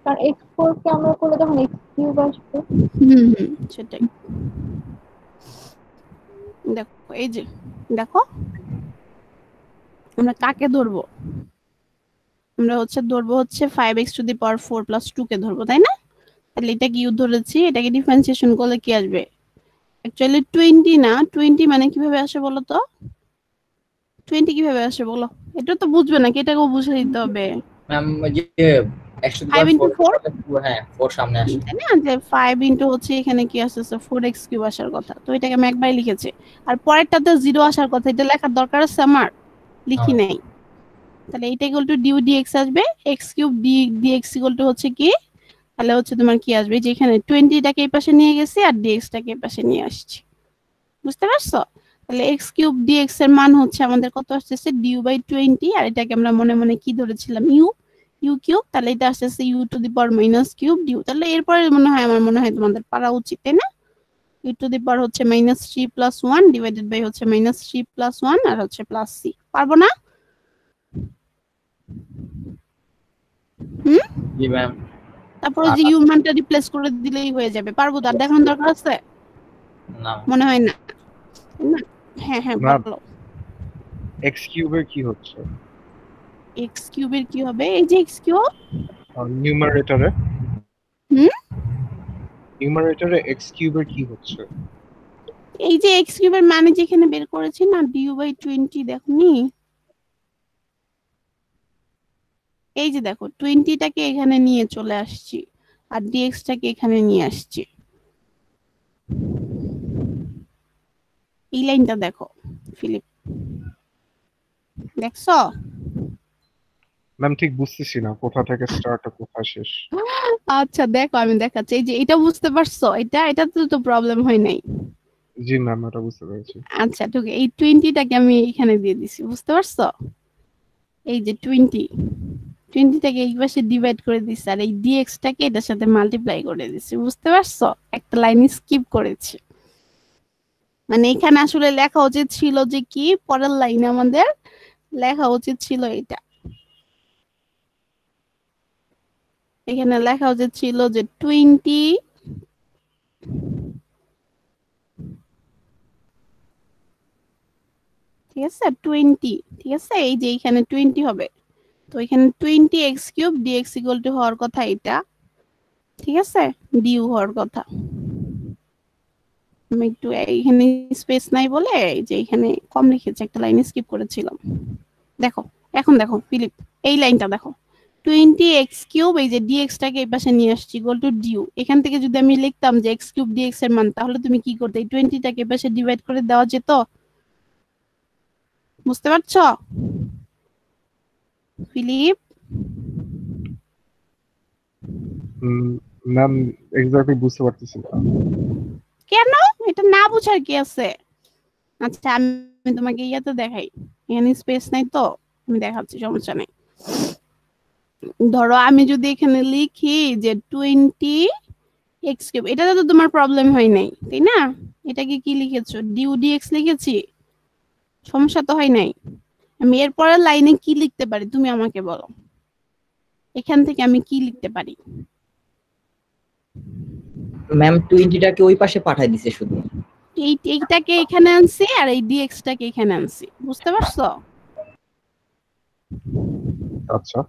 কারণ x4 কে আমরা করলে তখন x কিউব আসবে। সেটাই। দেখো এই যে দেখো আমরা কাকে ধরবো, আমরা হচ্ছে ধরবো হচ্ছে 5x two the power 4 plus 2 কে ধরবো, তাই না? তাহলে এটা কি ধরেছি, এটাকে ডিফারেন্সিয়েশন করলে কি আসবে, অ্যাকচুয়ালি 20 না, 20 মানে কিভাবে আসে বলো তো, 20 কিভাবে আসে বলো, এটা তো বুঝবে না, এটাকেও বুঝে দিতে হবে। ম্যাম ওই যে x to the 5 into power 4, 4, হ্যাঁ 4 সামনে আসে, তাই না, যে 5 ইনটু হচ্ছে এখানে কি আসছে 4x কিউব আসার কথা, তো এটাকে আমি একবারই লিখেছি, আর পরেরটাতে 0 আসার কথা, এটা লেখার দরকার আছে আমার, লিখি নাই। তাহলে এটা ইকুয়াল টু ডিউ ডিএক্স আসবে, x cube dx equal to হচ্ছে কি, তাহলে হচ্ছে তোমার কি আসবে, যে এখানে 20 টাকে এই পাশে নিয়ে গেছি আর dx টাকে এই পাশে নিয়ে আসছি, বুঝতে পারছো? তাহলে x কিউব dx এর মান হচ্ছে আমাদের কত আসছে, ডিউ বাই 20, আর এটাকে আমরা মনে মনে কি ধরেছিলাম, ইউ কিউব, তাহলে এটা আসছে u to the power minus cube du. তাহলে এরপরে আমার মনে হয় তোমাদের পারা উচিত, তাই না? e টু দি পাওয়ার হচ্ছে -3 + 1 ডিভাইডেড বাই হচ্ছে -3 + 1 আর হচ্ছে +c। পারবো না? জি ম্যাম। তারপর ওই যে ইউ মানটা রিপ্লেস করে দিলেই হয়ে যাবে। পারবো তো? আর দেখানোর দরকার আছে? না মনে হয় না, তাই না? হ্যাঁ হ্যাঁ ম্যাম, বলো। এক্স কিউবের কি হচ্ছে এক্স কিউবের কি হবে? এই যে এক্স কিউব নিউমারেটরে? হুম নিউমারেটরে এক্স কিউবের কি হচ্ছে? এই যে এক্স কিউবের মানে যেখানে বের করেছি না du/20, দেখনি? এই যে দেখো 20টাকে এখানে নিয়ে চলে আসছি আর dx-টাকে এখানে নিয়ে আসছি। এই লাইনটা দেখো ফিলিপ, দেখছো? ম্যাম ঠিক বুঝতেছি না কোথা থেকে স্টার্ট আর কোথায় শেষ। আচ্ছা দেখো আমি দেখাচ্ছি। এই যে এটা বুঝতে পারছো? এটা তো প্রবলেম হয় নাই। জি ম্যাম, এটা বুঝতে পেরেছি। আচ্ছা ঠিক আছে, এই 20টাকে আমি এখানে দিয়ে দিছি, বুঝতে পারছো? এই যে 20টাকে এই পাশে ডিভাইড করে দিছি আর এই dx-টাকে এটার সাথে মাল্টিপ্লাই করে দিছি, বুঝতে পারছো? একটা লাইন স্কিপ করেছি। মানে এখানে আসলে লেখা উচিত ছিল যে কি, পরের লাইনে আমাদের লেখা উচিত ছিল এটা, এখানে লেখা উচিত ছিল যে 20 ঠিক আছে 20, ঠিক আছে? এই যে এখানে 20 হবে, তো এখানে 20x³ dx ইকুয়াল টু হওয়ার কথা এটা, ঠিক আছে? du হওয়ার কথা। আমি একটু এইখানে স্পেস নাই বলে এই যে এখানে কম লিখেছি, একটা লাইন স্কিপ করেছিলাম। দেখো এখন দেখো ফিলিপ, এই লাইনটা দেখো 20x³ এই যে dx-টাকে এই পাশে নিয়ে আসছি ইকুয়াল টু du। এখান থেকে যদি আমি লিখতাম যে x³ dx এর মান, তাহলে তুমি কি করতে? এই 20টাকে এই পাশে ডিভাইড করে দেওয়া যেত, বুঝতে পারছো ফিলিপ? ম্যাম এক্স্যাক্টলি বুঝতে পারতেছি না। কেন? এটা না বুঝার কি আছে? আচ্ছা আমি তোমাকে ইয়াতে দেখাই, এখানে স্পেস নাই তো আমি দেখাচ্ছি, সমস্যা নাই। ধরো আমি যদি এখানে লিখি যে 20x³, এটাতে তো তোমার প্রবলেম হয় নাই, তাই না? এটাকে কি লিখেছো? du dx লিখেছি, সমস্যা তো হয় নাই। আমি এরপরের লাইনে কি লিখতে পারি তুমি আমাকে বলো, এখান থেকে আমি কি লিখতে পারি? ম্যাম 20টাকে ওই পাশে পাঠাই দিছে শুধু। এইটাকে এখানে আনছি আর এই dx-টাকে এখানে আনছি, বুঝতে পারছো? আচ্ছা,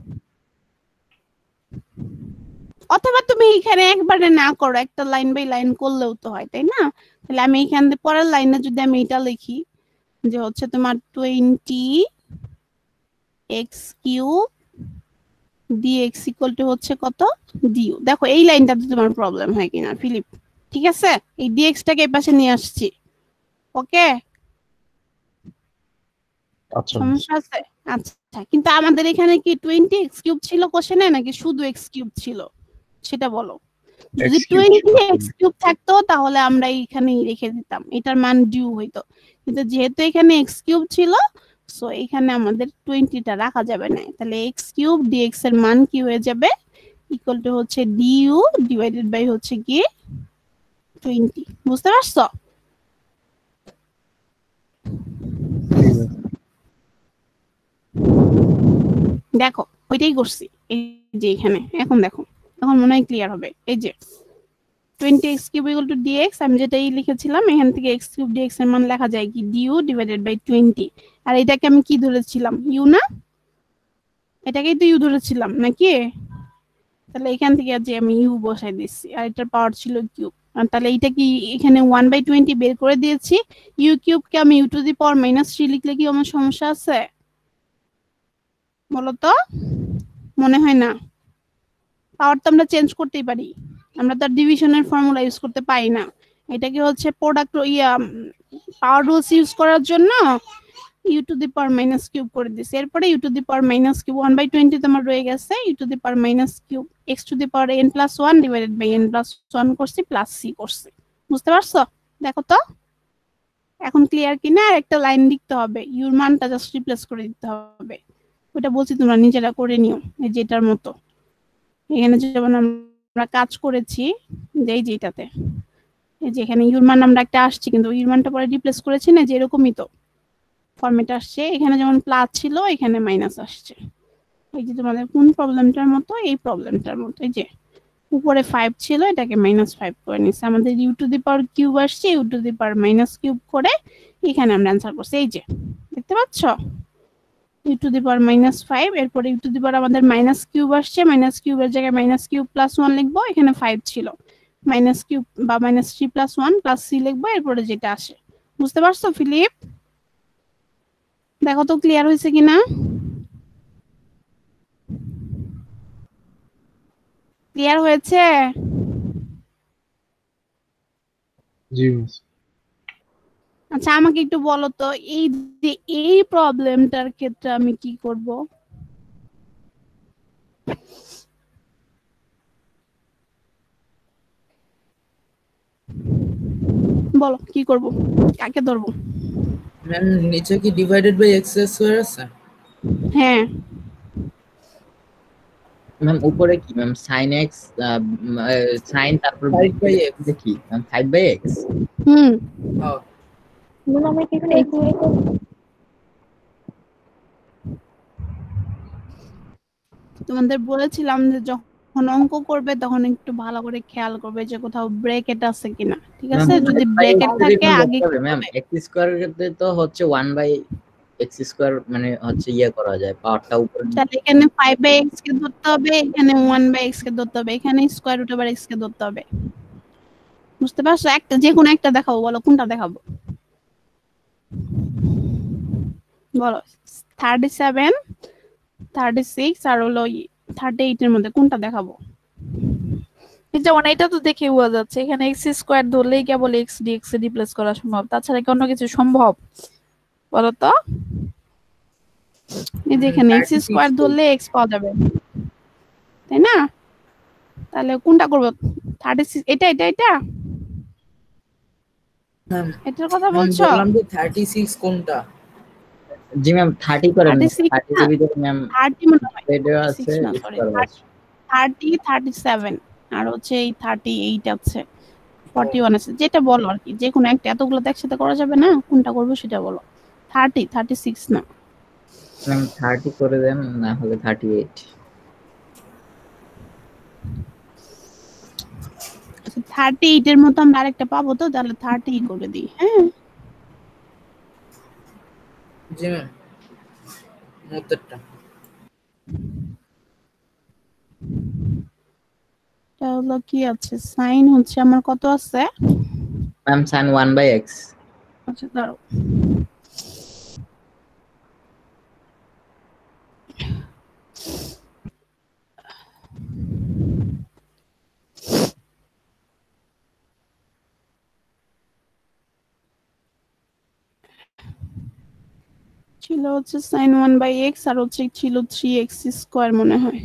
অথবা তুমি এখানে একবারে না করো, একটা লাইন বাই লাইন করলেও তো হয়, তাই না? তাহলে আমি এখান থেকে পরের লাইনে যদি আমি এটা লিখি যে হচ্ছে তোমার 20x³ dx ইকুয়াল টু হচ্ছে কত? du। দেখো এই লাইনটাতে তোমার প্রবলেম হয় কিনা ফিলিপ? ঠিক আছে, এই dx-টাকে এই পাশে নিয়ে আসছি, ওকে? আচ্ছা সমস্যা আছে? আচ্ছা কিন্তু আমাদের এখানে কি 20x³ ছিল কোশ্চেনে নাকি শুধু x³ ছিল সেটা বলো। যদি x³ ছিল। 20x³ থাকতো তাহলে আমরা এইখানেই রেখে দিতাম, এটার মান du হইতো। কিন্তু যেহেতু এখানে x³ ছিল, সো এখানে আমাদের 20টা রাখা যাবে না। তাহলে x³ dx এর মান কি হয়ে যাবে? ইকুয়াল টু হচ্ছে du ডিভাইডেড বাই হচ্ছে কি 20, বুঝতে পারছো? দেখো ওইটাই করছি, এই যে এখানে এখন দেখো, এখন মনে হয় ক্লিয়ার হবে। এই যে 20x³ ইকুয়াল টু dx, আমি যেটাই লিখেছিলাম এখান থেকে x³ dx এর মান লেখা যায় কি du ডিভাইডেড বাই 20। আর এটাকে আমি কি ধরেছিলাম? u না? এটাকেই তো u ধরেছিলাম নাকি? তাহলে এখান থেকে যে আমি u বসাই দিচ্ছি আর এটার পাওয়ার ছিল কিউব। আর তাহলে এইটা কি এখানে 1/20 বের করে দিয়েছি। u³ কে আমি u টু দি পাওয়ার -3 লিখলে কি আমার সমস্যা আছে? বলো তো, মনে হয় না? পাওয়ার তো আমরা চেঞ্জ করতেই পারি, আমরা তো ডিভিশনের ফর্মুলা ইউজ করতে পারি না। এটাকে হচ্ছে প্রোডাক্ট পাওয়ার রুলস ইউজ করার জন্য u টু দি পাওয়ার -3 করে দিছি। এরপরে u টু দি পাওয়ার -3 1/20 তোমার রয়ে গেছে, u to the power -3 x to the power n+1 divided by n+1 করছি প্লাস c করছি, বুঝতে পারছো? দেখো তো এখন ক্লিয়ার কিনা? আর একটা লাইন লিখতে হবে, ইউর মানটা জাস্ট রিপ্লেস করে দিতে হবে। ওটা বলছি তোমরা নিজেরা করে নিও, এই যেটার মতো। এখানে যেমন আমরা কাজ করেছি যে এই যেটাতে এই যে এখানে ইউরমান আমরা একটা আসছে, কিন্তু ইউরমানটা পরে রিপ্লেস করেছি না, যে এরকমই তো ফরম্যাট আসছে। এখানে যেমন প্লাস ছিল, এখানে মাইনাস আসছে। এই যে তোমাদের কোন প্রবলেমটার মতো, এই প্রবলেমটার মতো, এই যে উপরে 5 ছিল, এটাকে -5 করে নিচ্ছে। আমাদের u to the power cube আসছে, u to the power minus cube করে এখানে আমরা অ্যান্সার করছি। এই যে দেখতে পাচ্ছ, ইউ টু দি পাওয়ার -5, এরপরে ইউ টু দি পাওয়ার আমাদের মাইনাস কিউব আসছে, মাইনাস কিউবের জায়গায় মাইনাস কিউব প্লাস 1 লিখবো, এখানে 5 ছিল, মাইনাস কিউব বা -3 + 1 + c লিখবো, এরপরে যেটা আসে। বুঝতে পারছো ফিলিপ? দেখো তো ক্লিয়ার হয়েছে কিনা। ক্লিয়ার হয়েছে? জি মিস। আচ্ছা আমাকে একটু বলো তো, এই যে এই প্রবলেমটার ক্ষেত্রে আমি কি করব? বলো কি করব, কাকে ধরবো? ম্যাম নিচে কি ডিভাইডেড বাই এক্স স্কয়ার আছে? হ্যাঁ ম্যাম উপরে কি ম্যাম sin x sin তারপর 5/x কি ম্যাম 5/x? হুম হ্যাঁ ম্যাম আমরা কি এখানে x নিয়ে করব? তোমাদের বলেছিলাম যে যখন অঙ্ক করবে তখন একটু ভালো করে খেয়াল করবে যে কোথাও ব্রেকেট আছে কিনা, ঠিক আছে? যদি ব্রেকেট থাকে আগে ম্যাম x স্কয়ার এর ক্ষেত্রে তো হচ্ছে 1/x স্কয়ার, মানে হচ্ছে ইয়ে করা যায়, পাওয়ারটা উপরে। তাহলে এখানে 5/x কে ধরতে হবে, এখানে 1/x কে ধরতে হবে, এখানে স্কয়ার রুট ওভার x কে ধরতে হবে। বুঝতে পারছো? একটা যে কোনো একটা দেখাবো, বলো কোনটা দেখাবো? বলো 37, 36 আর হলো 38 এর মধ্যে কোনটা দেখাবো? যেমন এটা তো দেখে বোঝা যাচ্ছে এখানে এক্স স্কোয়ার ধরলেই কেবল এক্স ডিএক্স এ রিপ্লেস করা সম্ভব, তাছাড়া কি অন্য কিছু সম্ভব বলো তো? এই যে এখানে এক্স স্কয়ার ধরলে এক্স পাওয়া যাবে, তাই না? তাহলে কোনটা করব? 36 এটা এটা এটা ম্যাম এটার কথা আমি বলছো? বললাম যে 36 কোনটা? জি ম্যাম 30 করেন, 36 30 এর ভিতরে ম্যাম 30 মনে হয়, এটা আছে 36 না সরি 30 37 আর হচ্ছে এই 38 আছে, 41 আছে, যেটা বলো আর কি, যে কোনো একটা, এতগুলো তো একসাথে করা যাবে না, কোনটা করবো সেটা বলো। 30 36 না, ম্যাম 30 করে দেন, না হলে 38। 38 এর মতো আমরা আরেকটা পাবো তো, তাহলে 30 করে দিই। হ্যাঁ জি ম্যাম মতেরটা এটা হলো কি আছে, সাইন হচ্ছে আমার কত আছে? Ma'am sin 1/x। আচ্ছা দাঁড়াও, ছিল হচ্ছে sin 1/x আর হচ্ছে ছিল 3x স্কয়ার মনে হয়।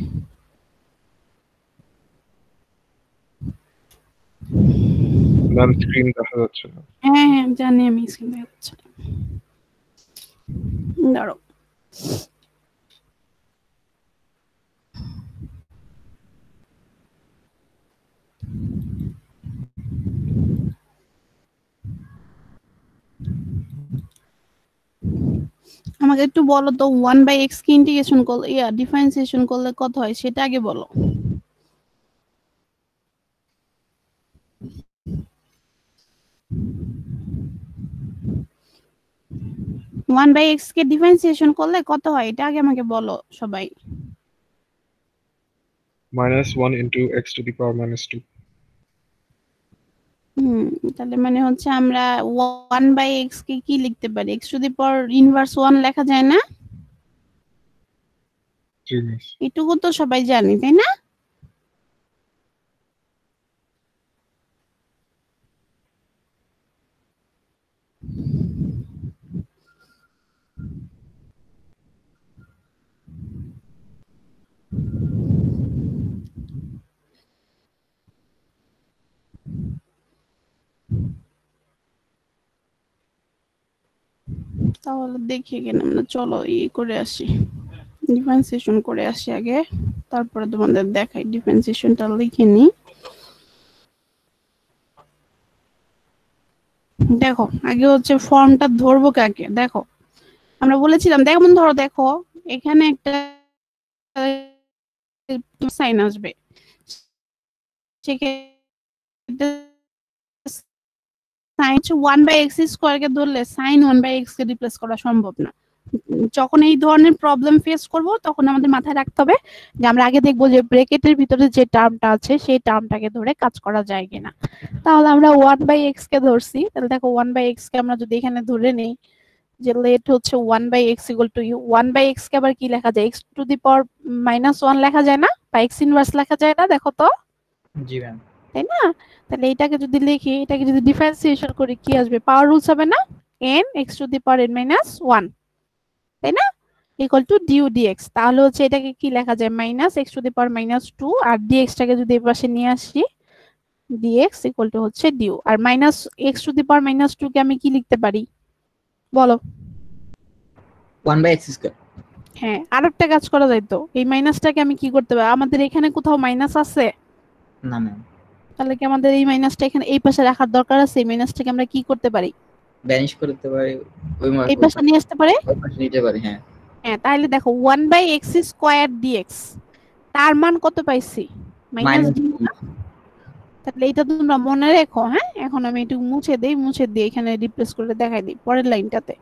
ম্যাম স্ক্রিন দেখা যাচ্ছে না। হ্যাঁ হ্যাঁ জানি আমি, স্ক্রিন দেখা যাচ্ছে না। দাঁড়াও আমাকে একটু বলো তো, 1/x কে ইন্টিগ্রেশন করলে ডিফারেন্সিয়েশন করলে কত হয় সেটা আগে বলো। ওয়ান বাই এক্স কে ডিফারেন্সিয়েশন করলে কত হয় এটা আগে আমাকে বলো সবাই। -1 into x to the power -2। তাহলে মানে হচ্ছে আমরা 1/x কে কি লিখতে পারি? x to the power inverse 1 লেখা যায় না? জি মিস। এটুকু তো সবাই জানি তাই না? তাহলে দেখি কেন আমরা, চলো করে আসি, ডিফারেন্সিয়েশন করে আসি আগে, তারপরে তোমাদের দেখাই। ডিফারেন্সিয়েশনটা লিখে নি। দেখো আগে হচ্ছে ফর্মটা ধরবো কাকে, দেখো আমরা বলেছিলাম, যেমন ধরো দেখো এখানে একটা সাইন আসবে, সেক্ষেত্রে সাইন 1/x² কে ধরলে সাইন 1/x কে রিপ্লেস করা সম্ভব না। যখন এই ধরনের প্রবলেম ফেস করব তখন আমাদের মাথায় রাখতে হবে যে আমরা আগে দেখবো যে ব্র্যাকেটের ভিতরে যে টার্মটা আছে সেই টার্মটাকে ধরে কাজ করা যায় কিনা। তাহলে আমরা 1/x কে ধরছি, তাহলে দেখো 1/x কে আমরা যদি এখানে ধরে নেই যে লেট হচ্ছে 1/x equal to you, 1/x কে আবার কি লেখা যায়, x⁻⁻1 লেখা যায় না, বা x ইনভার্স লেখা যায় না, দেখো তো, জি ম্যাম। তাই না? তাহলে এটাকে যদি লিখি, এটাকে যদি ডিফারেন্সিয়েশন করি কি আসবে, পাওয়ার রুলস হবে না, n x⁻n−1, তাই না, ইকুয়াল টু ডিউ dx। তাহলে হচ্ছে এটাকে কি লেখা যায়, -x⁻−2, আর dx টাকে যদি এই পাশে নিয়ে আসি dx ইকুয়াল টু হচ্ছে ডিউ, আর -x⁻−2 কে আমি কি লিখতে পারি বলো? 1/x²। হ্যাঁ, আরেকটা কাজ করা যায় তো, এই মাইনাসটাকে আমি কি করতে পারি, আমাদের এখানে কোথাও মাইনাস আছে না ম্যাম। তাহলে কি আমাদের এই মাইনাসটা এখানে এই পাশে রাখার দরকার আছে? এই মাইনাসটাকে আমরা কি করতে পারি, ভ্যানিশ করতে পারি, এই পাশে নিয়ে আসতে পারি। ওই পাশে নিতে পারি। হ্যাঁ হ্যাঁ, তাহলে দেখো 1/x² dx তার মান কত পাইছি, মাইনাস মাইনাস। ডি না? তাহলে এটা তোমরা মনে রেখো। হ্যাঁ, এখন আমি একটু মুছে দেই, মুছে দিয়ে এখানে রিপ্লেস করে দেখাই দিই পরের লাইনটাতে।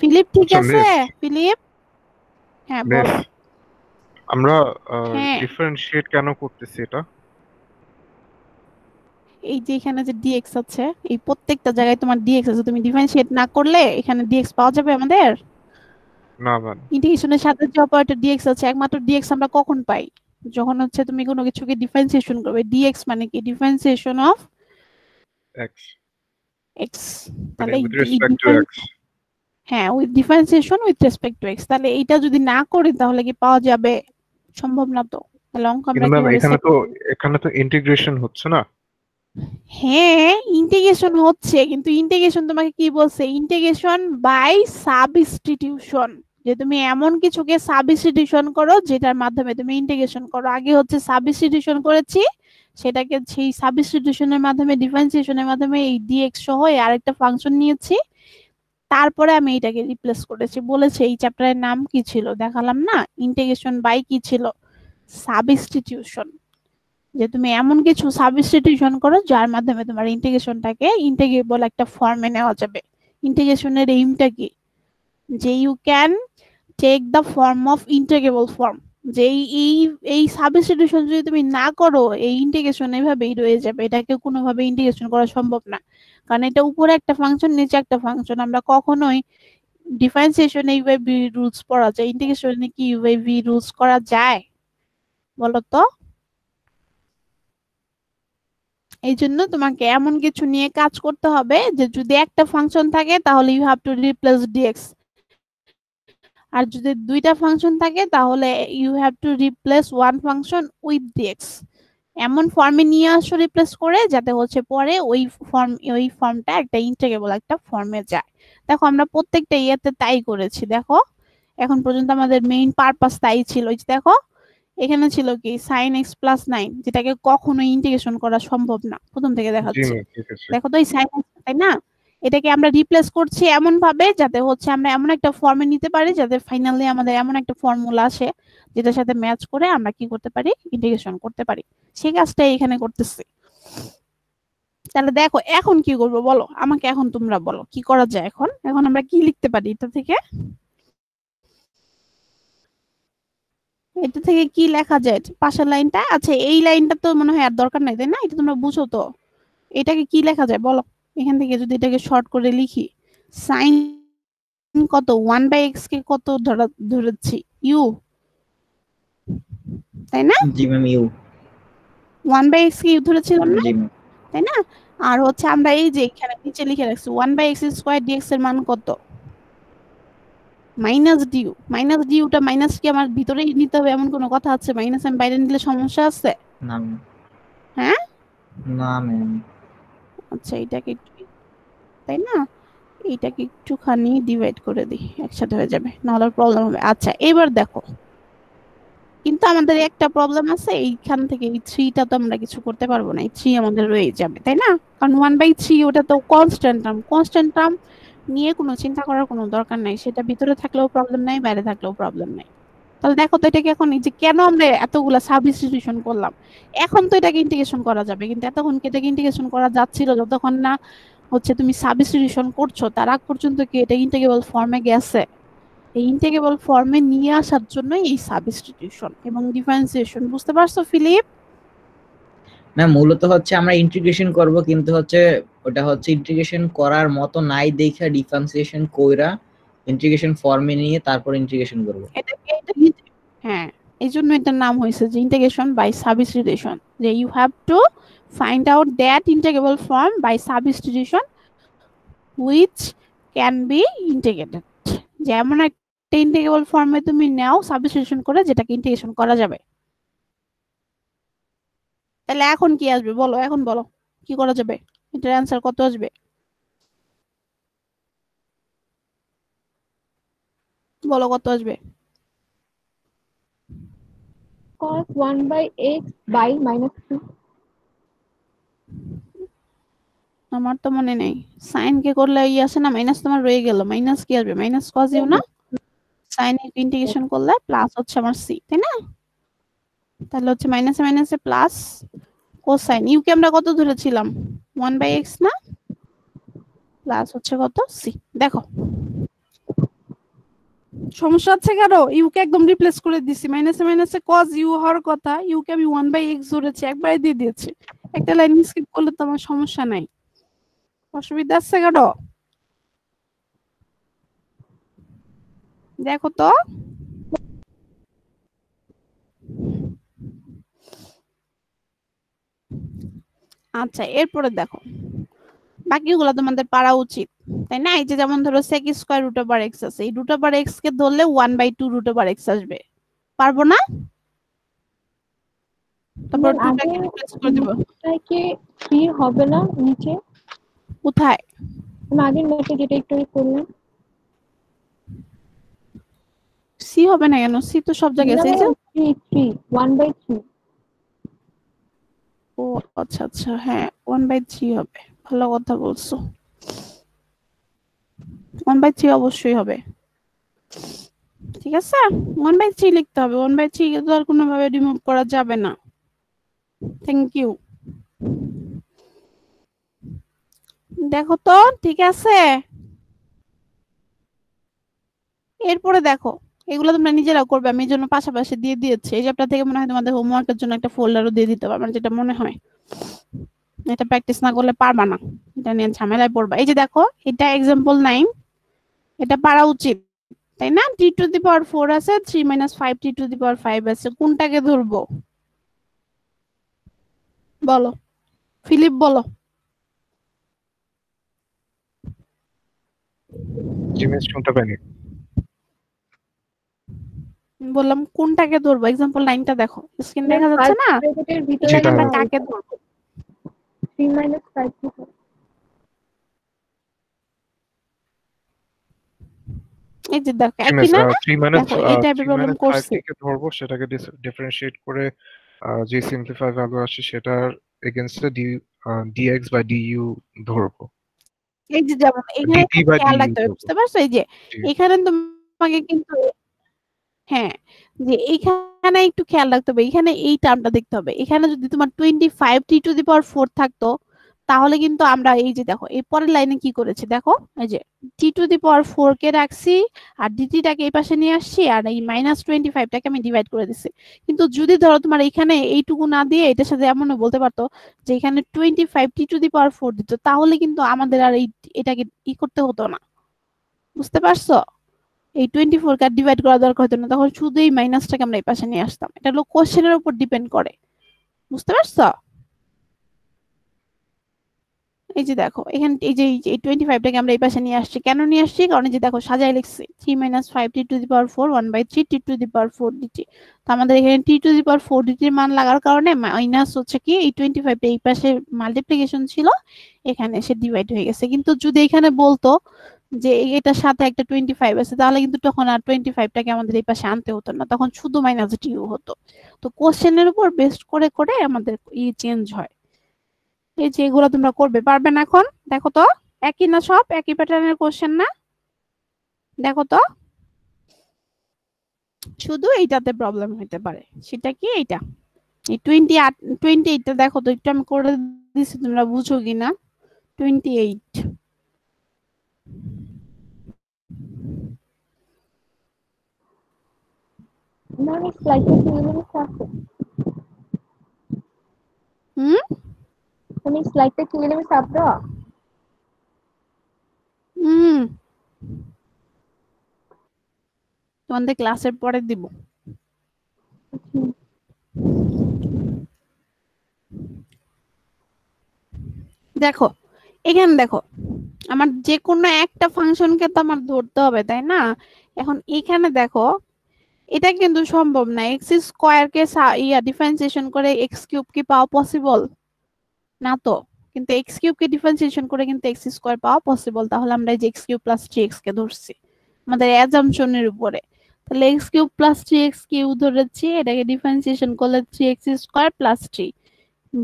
ফিলিপ ঠিক আচ্ছা, আছে? মিস ফিলিপ, হ্যাঁ মিস বলো। আমরা হ্যাঁ, ডিফারেন্সিয়েট কেন করতেছি এটা? এই যে এখানে যে dx আছে, এই প্রত্যেকটা জায়গায় তোমার dx আছে, তুমি ডিফারেন্সিয়েট না করলে এখানে dx পাওয়া যাবে আমাদের? না ম্যাম, ইন্টিগ্রেশনের সাথে যে অপারেটর dx আছে, একমাত্র dx আমরা কখন পাই, যখন হচ্ছে তুমি কোনো কিছুকে ডিফারেন্সিয়েশন করবে। dx মানে কি, ডিফারেন্সিয়েশন অফ এক্স, x। মানে তাহলে উইথ রেসপেক্ট টু এক্স। হ্যাঁ, with differentiation with respect two x। তাহলে এইটা যদি না করি তাহলে কি পাওয়া যাবে? সম্ভব না তো। তাহলে অঙ্ক আমরা কিন্তু ম্যাম কিভাবে এখানে তো ইন্টিগ্রেশন হচ্ছে না। হ্যাঁ, ইন্টিগ্রেশন হচ্ছে, কিন্তু ইন্টিগ্রেশন তোমাকে কি বলছে, ইন্টিগ্রেশন বাই সাবস্টিটিউশন, যে তুমি এমন কিছুকে সাবস্টিটিউশন করো যেটার মাধ্যমে তুমি ইন্টিগ্রেশন করো। আগে হচ্ছে সাবস্টিটিউশন করেছি, সেটাকে সেই সাবস্টিটিউশনের মাধ্যমে ডিফারেন্সিয়েশনের মাধ্যমে এই dx সহ আরেকটা ফাংশন নিয়েছি, তারপরে আমি এটাকে রিপ্লেস করেছি। বলেছে এই চ্যাপ্টারের নাম কি ছিল দেখালাম না, ইন্টিগ্রেশন বাই কি ছিল, সাবস্টিটিউশন, যে তুমি এমন কিছু সাবস্টিটিউশন করো যার মাধ্যমে তোমার ইন্টিগ্রেশনটাকে ইন্টিগ্রেবল একটা ফর্মে নেওয়া যাবে। ইন্টিগ্রেশনের এইমটা কি, যে you can take the form of integrable form, যে এই সাবস্টিটিউশন যদি তুমি না করো এই ইন্টিগ্রেশন এভাবেই রয়ে যাবে, এটাকে কোনোভাবে ইন্টিগ্রেশন করা সম্ভব না, কারণ এটা উপরে একটা ফাংশন নিচে একটা ফাংশন। আমরা কখনোই ডিফারেন্সিয়েশনে ইউআইভি রুলস পড়া যায়, ইন্টিগ্রেশনে কি ইউআইভি রুলস করা যায় বলো তো? এই জন্য তোমাকে এমন কিছু নিয়ে কাজ করতে হবে যে যদি একটা ফাংশন থাকে তাহলে you have to replace dx, আর যদি দুইটা ফাংশন থাকে তাহলে you have to replace one function with dx। এমন ফর্মে নিয়ে আসো রিপ্লেস করে যাতে হচ্ছে পরে ওই ফর্মটা একটা ইন্টিগ্রেবল একটা ফর্মে যায়। দেখো আমরা প্রত্যেকটা ইয়েতে তাই করেছি, দেখো এখন পর্যন্ত আমাদের মেইন পারপাস তাই ছিল। এই যে দেখো এখানে ছিল কি sin x + 9, যেটাকে কখনো ইন্টিগ্রেশন করা সম্ভব না, প্রথম থেকে জি দেখাচ্ছি। ম্যাম, ঠিক আছে। দেখো তো এই sin x, তাই না, এটাকে আমরা রিপ্লেস করছি এমন ভাবে যাতে হচ্ছে আমরা এমন একটা ফর্মে নিতে পারি যাতে ফাইনালি আমাদের এমন একটা ফর্মুলা আসে যেটার সাথে ম্যাচ করে আমরা কি করতে পারি, ইন্টিগ্রেশন করতে পারি। সেই কাজটাই এখানে করতেছি। তাহলে দেখো এখন কি করবো বলো আমাকে, এখন তোমরা বলো কি করা যায়। এখন এখন আমরা কি লিখতে পারি এটা থেকে, এটা থেকে কি লেখা যায় পাশের লাইনটা? আচ্ছা, এই লাইনটা তো মনে হয় আর দরকার নাই, তাই না, এটা তোমরা বুঝো তো। এটাকে কি লেখা যায় বলো, এখান থেকে যদি এটাকে শর্ট করে লিখি, সাইন কত 1/x কে কত ধরেছি ইউ, তাই না? জি ম্যাম। ইউ 1/x কে ইউ ধরেছিলাম না, জি ম্যাম। তাই না? আর হচ্ছে আমরা এই যে এখানে নিচে লিখে রাখছি 1/x² dx এর মান কত, মাইনাস ডিউ। মাইনাস ডিউটা মাইনাস কি আমার ভিতরেই নিতে হবে এমন কোনো কথা আছে? মাইনাস আমি বাইরে নিলে সমস্যা আছে? না ম্যাম। হ্যাঁ, না ম্যাম। আচ্ছা এটাকে তাই না, এইটাকে একটুখানি ডিভাইড করে দিই, একসাথে হয়ে যাবে, নাহলে প্রবলেম হবে। আচ্ছা এবার দেখো কিন্তু আমাদের একটা প্রবলেম আছে, এইখান থেকে এই 3টা তো আমরা কিছু করতে পারবো না, এই 3 আমাদের রয়ে যাবে, তাই না? কারণ 1/3 ওটা তো কনস্ট্যান্ট টার্ম নিয়ে কোনো চিন্তা করার কোনো দরকার নাই, সেটা ভিতরে থাকলেও প্রবলেম নাই, বাইরে থাকলেও প্রবলেম নাই। তাহলে দেখো তো এটাকে এখন এই যে কেন আমরা এতগুলা সাবস্টিটিউশন করলাম, এখন তো এটাকে ইন্টিগ্রেশন করা যাবে, কিন্তু এতক্ষণ কি এটাকে ইন্টিগ্রেশন করা যাচ্ছিল? যতক্ষণ না হচ্ছে তুমি সাবস্টিটিউশন করছো তার আগ পর্যন্ত কি এটা ইন্টিগ্রেবল ফর্মে গেছে? এই ইন্টিগ্রেবল ফর্মে নিয়ে আসার জন্য এই সাবস্টিটিউশন এবং ডিফারেন্সিয়েশন। বুঝতে পারছো ফিলিপ? না, মূলত হচ্ছে আমরা ইন্টিগ্রেশন করব, কিন্তু হচ্ছে ওটা হচ্ছে ইন্টিগ্রেশন করার মতো নাই দেখা ডিফারেন্সিয়েশন কইরা ইন্টিগ্রেশন ফর্মে নিয়ে তারপর ইন্টিগ্রেশন করব। হ্যাঁ, এই জন্য এটার নাম হয়েছে যে ইন্টিগ্রেশন বাই সাবস্টিটিউশন, যে you have to find out that integrable form by substitution which can be integrated. যেমন একটা ইন্টিগ্রেবল ফর্মে তুমি নাও সাবস্টিটিউশন করে যেটাকে ইন্টিগ্রেশন করা যাবে। তাহলে এখন কি আসবে বলো, এখন বলো কি করা যাবে, এটার অ্যান্সার কত আসবে? বলো কত আসবে? cos 1/x by -2। আমার তো মনে নেই, সাইন কে করলে ই আসে না, মাইনাস তোমার রয়ে গেল, মাইনাস কি আসবে? মাইনাস cos ইউ না, সাইন ইন্টিগ্রেশন করলে প্লাস হচ্ছে আমার সি, তাই না? তাহলে হচ্ছে মাইনাসে মাইনাসে প্লাস কোসাইন ইউ কে আমরা কত ধরেছিলাম? 1/x না, প্লাস হচ্ছে কত সি। দেখো সমস্যা আছে কারো? ইউ কে একদম রিপ্লেস করে দিছি, মাইনাসে মাইনাসে cos ইউ হওয়ার কথা, ইউ কে আমি 1/x ধরেছি, একবারে দিয়ে দিয়েছি। একটা লাইন স্কিপ করলে তো আমার সমস্যা নাই, অসুবিধা আছে কারো? দেখো তো আচ্ছা, এরপরে দেখো বাকিগুলো তোমাদের পারা উচিত, তাই না? এই যে যেমন ধরো sec স্কয়ার √x আছে, এই √x কে ধরলে 1/2 √x আসবে, পারবো না? তারপর 2টাকে রিপ্লেস করে দেব। কি 3 হবে না নিচে? কোথায়? আমি আগের ম্যাথে যেটা একটু করলাম। সি হবে না কেন? সি তো সব জায়গায় আছে। এই যে 3 1/3। ও আচ্ছা আচ্ছা, হ্যাঁ 1/3 হবে, ভালো কথা বলছো, 1/3 অবশ্যই হবে। ঠিক আছে, 1/3 লিখতে হবে, 1/3 কে তো আর কোনোভাবে রিমুভ করা যাবে না। Thank you. দেখো তো ঠিক আছে, এরপরে দেখো এগুলো তোমরা নিজেরাও করবে, আমি এই জন্য পাশাপাশি দিয়ে দিয়েছি। এই চ্যাপ্টার থেকে মনে হয় তোমাদের হোমওয়ার্কের জন্য একটা ফোল্ডারও দিয়ে দিতে পারবে, আমার যেটা মনে হয়। এটা প্র্যাকটিস না করলে পারবা না, এটা নিয়ে ঝামেলায় পড়বা। এই যে দেখো এটা एग्जांपल 9, এটা পারা উচিত, তাই না? t⁴ আছে, 3 - 5 t⁵ আছে, কোনটাকে ধরবো বলো ফিলিপ, বলো। জিমেস শুনতে পাইনি। বললাম কোনটাকে ধরবো, एग्जांपल 9টা দেখো, স্ক্রিন দেখা যাচ্ছে না? ব্র্যাকেটের ভিতরে এটাকে আমরা কাকে ধরবো? 3 - 5 এই যে দেখো একই না, 3 দেখো এই টাইপের প্রবলেম 5 করছি। থেকে ধরবো, সেটাকে ডিফারেন্সিয়েট করে যে সিম্পলিফাই ভ্যালু আসে সেটার এগেইনস্টে dx বাই du ধরবো। এই যে যেমন এখানে dt বাই খেয়াল du রাখতে হবে, ধরবো। বুঝতে পারছো? এই যে এখানে তোমাকে কিন্তু, হ্যাঁ, যে এইখানে একটু খেয়াল রাখতে হবে, এখানে এই টার্মটা দেখতে হবে। এখানে যদি তোমার 25 t⁴ থাকতো তাহলে কিন্তু আমরা এই যে দেখো এই পরের লাইনে কি করেছি দেখো, এই যে t⁴ কে রাখছি আর dt-টাকে এই পাশে নিয়ে আসছি আর এই -25টাকে আমি ডিভাইড করে দিছি। কিন্তু যদি ধরো তোমার এখানে এইটুকু না দিয়ে এটার সাথে এমনও বলতে পারতো যে এখানে 25 t⁴ দিত, তাহলে কিন্তু আমাদের আর এটাকে ই করতে হতো না, বুঝতে পারছো? এই 24 কে ডিভাইড করা দরকার হতো না, তখন শুধু এই মাইনাসটাকে আমরা এই পাশে নিয়ে আসতাম। এটা হলো কোশ্চেনের উপর ডিপেন্ড করে, বুঝতে পারছো? এই যে দেখো এখানে এই যে এই 25টাকে আমরা এই পাশে নিয়ে আসছি, কেন নিয়ে আসছি? কারণ এই যে দেখো সাজায় লিখছি 3 - 5 t⁴ 1/3 t⁴ dt। তো আমাদের এখানে t⁴ dt এর মান লাগার কারণে মাইনাস হচ্ছে কি এই 25টা এই পাশে মাল্টিপ্লিকেশন ছিল, এখানে এসে ডিভাইড হয়ে গেছে। কিন্তু যদি এখানে বলতো যে এটার সাথে একটা 25 আছে, তাহলে কিন্তু তখন আর 25টাকে আমাদের এই পাশে আনতে হতো না, তখন শুধু মাইনাস ডিউ হতো। তো কোশ্চেনের উপর বেস্ট করে করে আমাদের চেঞ্জ হয়। এই যে এগুলো তোমরা করবে, পারবে না? এখন দেখো তো একই না, সব একই প্যাটার্নের কোশ্চেন না? দেখো তো, শুধু এইটাতে প্রবলেম হতে পারে। সেটা কি? এইটা এই 28টা দেখো তো একটু, আমি করে দিচ্ছি, তোমরা বুঝো কিনা। 28 ম্যাম এই স্লাইডটা কি এলিমেন্টস আছে? হুম ম্যাম এই স্লাইডটা কি এলিমেন্টস আছে? হুম তোমাদের ক্লাসের পরে দিব। দেখো এখানে দেখো, আমার যে কোনো একটা ফাংশনকে তো আমার ধরতে হবে, তাই না? এখন এখানে দেখো, এটা কিন্তু সম্ভব না। এক্স স্কোয়ার কে ডিফারেন্সিয়েশন করে এক্স কিউব কি পাওয়া পসিবল না তো? কিন্তু এক্স কিউব কে ডিফারেন্সিয়েশন করে কিন্তু এক্স স্কোয়ার পাওয়া পসিবল। তাহলে আমরা এই যে এক্স কিউব প্লাস 3x কে ধরছি আমাদের অ্যাজাম্পশনের উপরে। তাহলে x cube plus 3x Q ধরেছি, এটাকে ডিফারেন্সিয়েশন করলে 3x square plus 3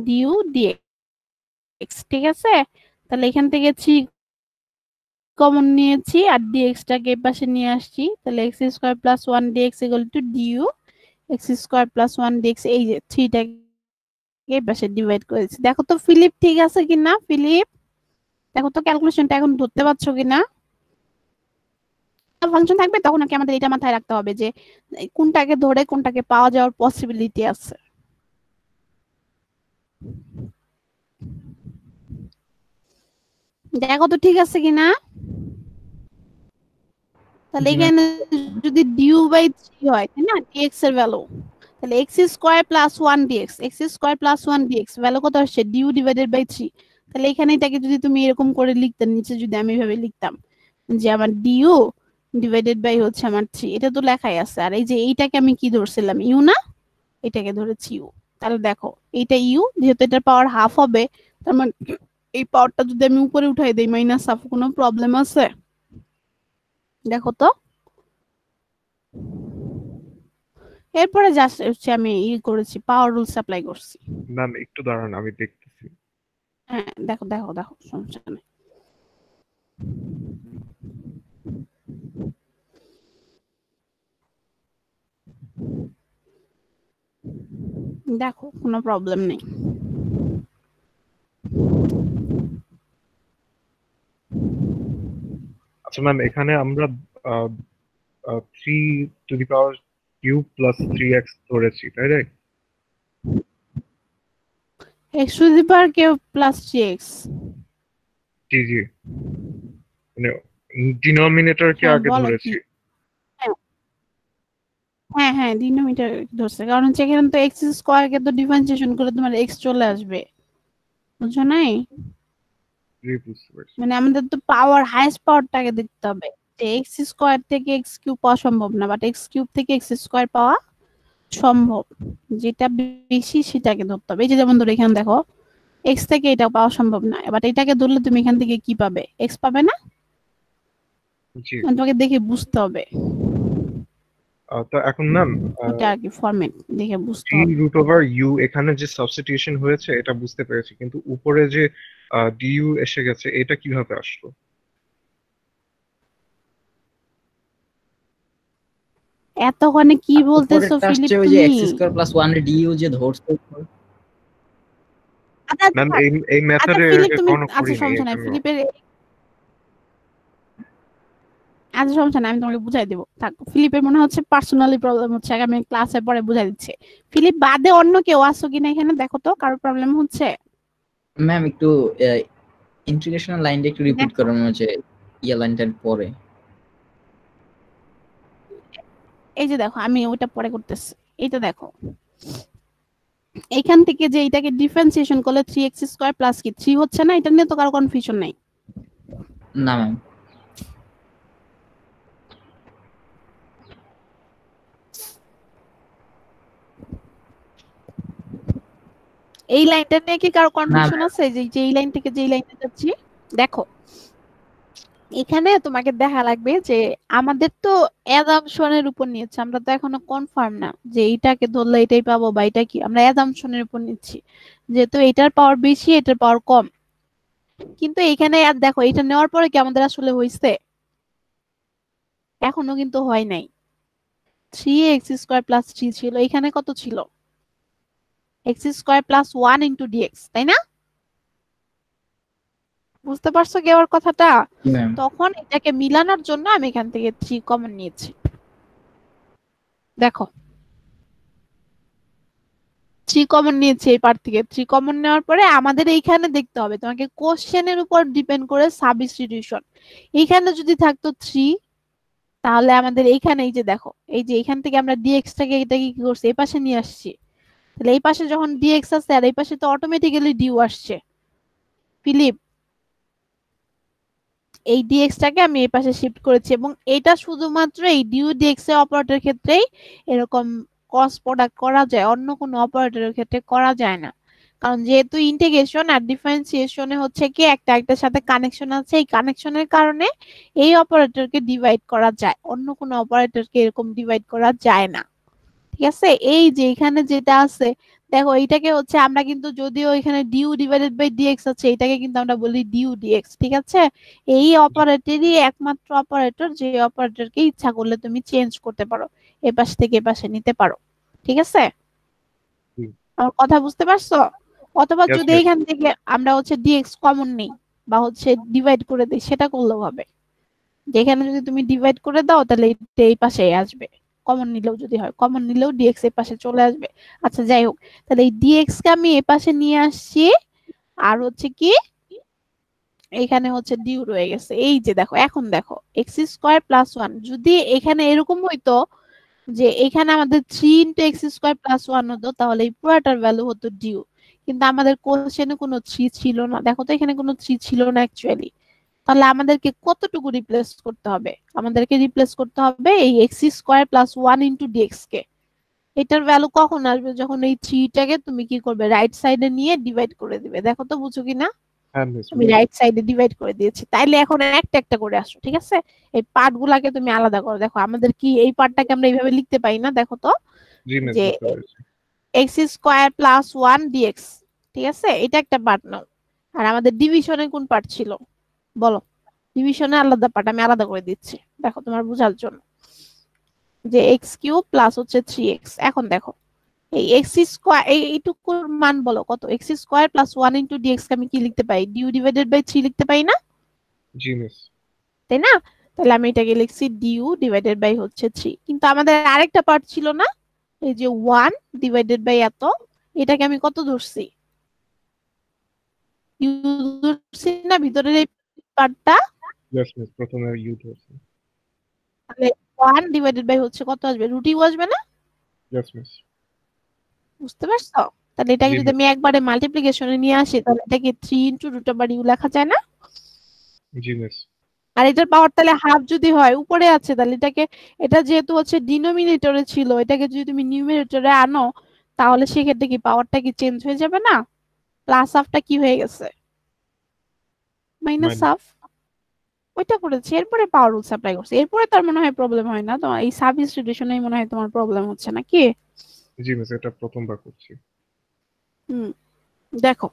due dx. ঠিক আছে, তাহলে এখান থেকে 3 কমন নিয়েছি আর ডিএক্স টাকে এই পাশে নিয়ে আসছি। তাহলে x square plus 1 dx equal to du x square plus 1 dx. এই যে 3টাকে এই পাশে ডিভাইড করেছি। দেখো তো ফিলিপ ঠিক আছে কিনা? ফিলিপ দেখো তো ক্যালকুলেশনটা এখন ধরতে পারছো কিনা? ফাংশন থাকবে তখন নাকি আমাদের এটা মাথায় রাখতে হবে যে কোনটাকে ধরে কোনটাকে পাওয়া যাওয়ার পসিবিলিটি আছে। দেখো তো ঠিক আছে কিনা? তাহলে জি ম্যাম। এখানে যদি ডিউ বাই 3 হয়, তাই না, ডিএক্স এর ভ্যালু, তাহলে x square plus 1 dx, x square plus 1 dx value কত আসছে? Du divided by 3। তাহলে এখানে এটাকে যদি তুমি এরকম করে লিখতে, নিচে যদি আমি এভাবে লিখতাম যে আমার ডিউ ডিভাইডেড বাই হচ্ছে আমার 3, এটা তো লেখাই আছে। আর এই যে এইটাকে আমি কি ধরছিলাম? ইউ না? এটাকে ধরেছি ইউ। তাহলে দেখো এইটা ইউ, যেহেতু এটার পাওয়ার হাফ হবে, তার মানে এই পাওয়ারটা যদি আমি উপরে উঠাই দেই মাইনাস হাফ, কোনো প্রবলেম আছে? দেখো তো। এরপরে জাস্ট হচ্ছে আমি করেছি, পাওয়ার রুল অ্যাপ্লাই করছি। ম্যাম একটু দাঁড়ান, আমি দেখতেছি। হ্যাঁ দেখো দেখো দেখো, সমস্যা নেই। দেখো কোনো প্রবলেম নেই। আচ্ছা ম্যাম, এখানে আমরা 3³ প্লাস 3x ধরেছি, তাই right? X to the power cube plus 3x। জি জি, মানে ডিনোমিনেটরকে হ্যাঁ আগে বলো ধরেছি। কি? হ্যাঁ হ্যাঁ ডিনোমিনেটর ধরছে, কারণ হচ্ছে এখানে তো এক্স স্কোয়ার কে তো ডিফারেন্সিয়েশন করে তোমার এক্স চলে আসবে, বুঝছো নাই? জি বুঝতে পারছি। মানে আমাদের তো পাওয়ার, হাইয়েস্ট পাওয়ারটাকে দেখতে হবে। যে এক্স স্কোয়ার থেকে এক্স কিউব পাওয়া সম্ভব না, বাট এক্স কিউব থেকে এক্স স্কোয়ার পাওয়া সম্ভব। যেটা বেশি সেটাকে ধরতে হবে। এই যে যেমন ধরো এখানে দেখো, এক্স থেকে এটা পাওয়া সম্ভব না, বাট এটাকে ধরলে তুমি এখান থেকে কি পাবে? এক্স পাবে না? জি। তোমাকে দেখে বুঝতে হবে, তো এখন ম্যাম এটা আর কি ফরম্যাট দেখে বুঝতে জি হবে। রুট ওভার ইউ এখানে যে সাবস্টিটিউশন হয়েছে এটা বুঝতে পেরেছি, কিন্তু উপরে যে ডিইউ এসে গেছে এটা কিভাবে আসলো? এতক্ষণে কি বলতেছো উপরেরটা ফিলিপ আসছে ওই যে তুমি? এক্স স্কয়ার প্লাস 1 এর ডিইউ যে ধরছে। আচ্ছা ম্যাম আচ্ছা এই আচ্ছা মেথডে ফিলিপ তুমি, কখনো আচ্ছা করিনি সমস্যা এই নাই জন্য। ফিলিপের, আচ্ছা সমস্যা নাই, আমি তোমাকে বুঝাই দেবো। থাক, ফিলিপের মনে হচ্ছে পার্সোনালি প্রবলেম হচ্ছে, আগে আমি ক্লাসে পরে বুঝাই দিচ্ছি। ফিলিপ বাদে অন্য কেউ আসো কিনা এখানে দেখো তো, কারো প্রবলেম হচ্ছে? ম্যাম একটু ইন্টিগ্রেশনাল লাইনটা একটু রিপিট দেখো করানো হচ্ছে, ইয়া লাইনটার পরে। এই যে দেখো আমি ওইটা পরে করতেছি। এইটা দেখো, এখান থেকে যে এটাকে ডিফারেন্সিয়েশন করলে 3x স্কয়ার প্লাস কি 3 হচ্ছে না? এটা নিয়ে তো কারো কনফিউশন নাই। না ম্যাম। এই লাইনটা নিয়ে কি কারো না কনফিউশন আছে? যে এই লাইন থেকে যে এই লাইনটা যাচ্ছি, দেখো এখানে তোমাকে দেখা লাগবে যে আমাদের তো অ্যাজাম্পশনের উপর নিয়েছে, আমরা তো এখনো কনফার্ম না যে এইটাকে ধরলে এটাই পাবো বা এটা কি, আমরা অ্যাজাম্পশনের উপর নিচ্ছি যেহেতু এটার পাওয়ার বেশি এটার পাওয়ার কম। কিন্তু এখানে আর দেখো এটা নেওয়ার পরে কি আমাদের আসলে হয়েছে? এখনো কিন্তু হয় নাই। 3x² + 3 ছিল, এখানে কত ছিল? x² + 1 * dx, তাই না? বুঝতে পারছো কি আমার কথাটা? ম্যাম তখন এটাকে মিলানোর জন্য আমি এখান থেকে 3 কমন নিয়েছি। দেখো 3 কমন নিয়েছি এই পার্ট থেকে। 3 কমন নেওয়ার পরে আমাদের এইখানে দেখতে হবে, তোমাকে কোশ্চেনের উপর ডিপেন্ড করে সাবস্টিটিউশন। এইখানে যদি থাকতো 3 তাহলে আমাদের এইখানে এই যে দেখো এই যে এখান থেকে আমরা ডিএক্স টাকে এটাকে কি করছি এই পাশে নিয়ে আসছি, তাহলে এই পাশে যখন ডিএক্স আছে আর এই পাশে তো অটোমেটিক্যালি ডিউ আসছে। ফিলিপ, এই ডিএক্স টাকে আমি এই পাশে শিফট করেছি এবং এটা শুধুমাত্র এই ডিউ ডিএক্স এর অপারেটরের ক্ষেত্রেই এরকম ক্রস প্রোডাক্ট করা যায়, অন্য কোনো অপারেটরের ক্ষেত্রে করা যায় না। কারণ যেহেতু ইন্টিগ্রেশন আর ডিফারেন্সিয়েশনে হচ্ছে কি একটা একটার সাথে কানেকশন আছে, এই কানেকশনের কারণে এই অপারেটরকে ডিভাইড করা যায়, অন্য কোনো অপারেটরকে এরকম ডিভাইড করা যায় না। ঠিক আছে, এই যে এখানে যেটা আছে দেখো এইটাকে হচ্ছে আমরা কিন্তু যদিও এখানে ডিউ ডিভাইডেড বাই ডিএক্স আছে এটাকে কিন্তু আমরা বলি ডিউ ডিএক্স। ঠিক আছে, এই অপারেটরই একমাত্র অপারেটর যে অপারেটরকে ইচ্ছা করলে তুমি চেঞ্জ করতে পারো, এ পাশ থেকে এ পাশে নিতে পারো। ঠিক আছে, হুম। আমার কথা বুঝতে পারছো? অথবা Yes, যদি miss. এখান থেকে আমরা হচ্ছে ডিএক্স কমন নেই বা হচ্ছে ডিভাইড করে দিই সেটা করলেও হবে। যেখানে যদি তুমি ডিভাইড করে দাও তাহলে এটা এই পাশে আসবে, কমন নিলেও যদি হয়, কমন নিলেও ডিএক্স এর পাশে চলে আসবে। আচ্ছা যাই হোক, তাহলে এই ডিএক্স কে আমি এ পাশে নিয়ে আসছি আর হচ্ছে কি এখানে হচ্ছে ডিউ রয়ে গেছে। এই যে দেখো এখন দেখো x² + 1 যদি এখানে এরকম হইতো যে এখানে আমাদের 3 * x² + 1 হতো তাহলে এই পুরোটার ভ্যালু হতো ডিউ, কিন্তু আমাদের কোশ্চেনে কোনো 3 ছিল না, দেখো তো এখানে কোনো 3 ছিল না অ্যাকচুয়ালি। তাহলে আমাদেরকে কতটুকু রিপ্লেস করতে হবে? আমাদেরকে রিপ্লেস করতে হবে এই x² + 1 * dx কে। এটার ভ্যালু কখন আসবে? যখন এই 3 টাকে তুমি কি করবে রাইট সাইডে নিয়ে ডিভাইড করে দিবে। দেখো তো বুঝো কিনা? হ্যাঁ মিস, আমি রাইট সাইডে ডিভাইড করে দিয়েছি, তাইলে এখন একটা একটা করে আসো। ঠিক আছে, এই পার্ট গুলাকে তুমি আলাদা করো। দেখো আমাদের কি এই পার্টটাকে আমরা এইভাবে লিখতে পারি না? দেখো তো জি মিস, যে বুঝতে পেরেছি। x² + 1 dx, ঠিক আছে, এটা একটা পার্ট নাও। আর আমাদের ডিভিশনে কোন পার্ট ছিল বলো? ডিভিশনে আলাদা পার্ট, আমি আলাদা করে দিচ্ছি দেখো তোমার বোঝার জন্য, যে x³ প্লাস হচ্ছে 3x। এখন দেখো এই x² এইটুকুর মান বলো কত? x² + 1 * dx কে আমি কি লিখতে পাই? ডিউ ডিভাইডেড বাই 3 লিখতে পাই না? জি মিস। তাই না? তাহলে আমি এটাকে লিখছি ডিউ ডিভাইডেড বাই হচ্ছে 3, কিন্তু আমাদের আরেকটা পার্ট ছিল না, এই যে 1 ডিভাইডেড বাই এত, এটাকে আমি কত ধরছি? ইউ ধরছি না ভিতরের এই পার্টটা? ইয়েস মিস, প্রথমে ইউ ধরছি। তাহলে 1 ডিভাইডেড বাই হচ্ছে কত আসবে? √u আসবে না? Yes miss. বুঝতে পারছো? তাহলে এটাকে জি যদি মিস। আমি একবারে মাল্টিপ্লিকেশনে নিয়ে আসি তাহলে এটাকে 3 * √u লেখা যায় না? জি মিস। আর এটার পাওয়ার তাহলে হাফ যদি হয় উপরে আছে, তাহলে এটাকে, এটা যেহেতু হচ্ছে ডিনোমিনেটরে ছিল এটাকে যদি তুমি নিউমারেটরে আনো তাহলে সেক্ষেত্রে কি পাওয়ারটা কি চেঞ্জ হয়ে যাবে না? প্লাস হাফটা কি হয়ে গেছে? Minus minus. হাফ। ওইটা করেছি, এরপরে পাওয়ার রুলস অ্যাপ্লাই করছি, এরপরে তার মনে হয় প্রবলেম হয় না তোমার, এই সাবস্টিটিউশনেই মনে হয় তোমার প্রবলেম হচ্ছে নাকি? জি মিস, এটা প্রথমবার করছি। হুম, দেখো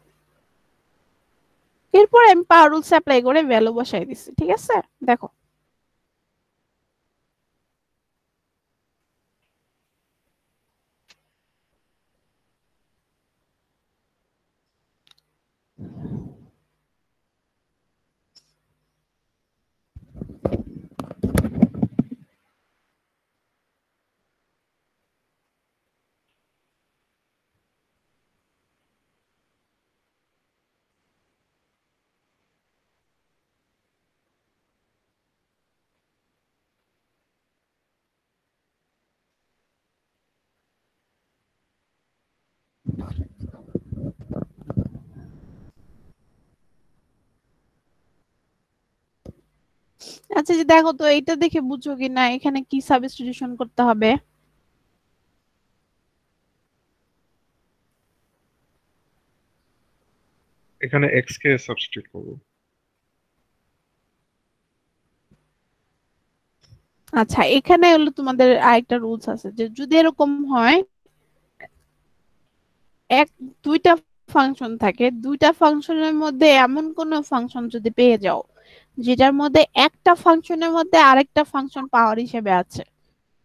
এরপরে আমি পাওয়ার রুলস অ্যাপ্লাই করে ভ্যালু বসাই দিচ্ছি। ঠিক আছে, দেখো আচ্ছা যে দেখো তো এইটা দেখে বুঝো কি না এখানে কি সাবস্টিটিউশন করতে হবে? এখানে এক্স কে সাবস্টিটিউট করব। আচ্ছা, এখানে হলো তোমাদের আরেকটা রুলস আছে যে যদি এরকম হয় এক দুইটা ফাংশন থাকে, দুইটা ফাংশনের মধ্যে এমন কোন ফাংশন যদি পেয়ে যাও যেটার মধ্যে একটা ফাংশনের মধ্যে আরেকটা ফাংশন পাওয়ার হিসেবে আছে,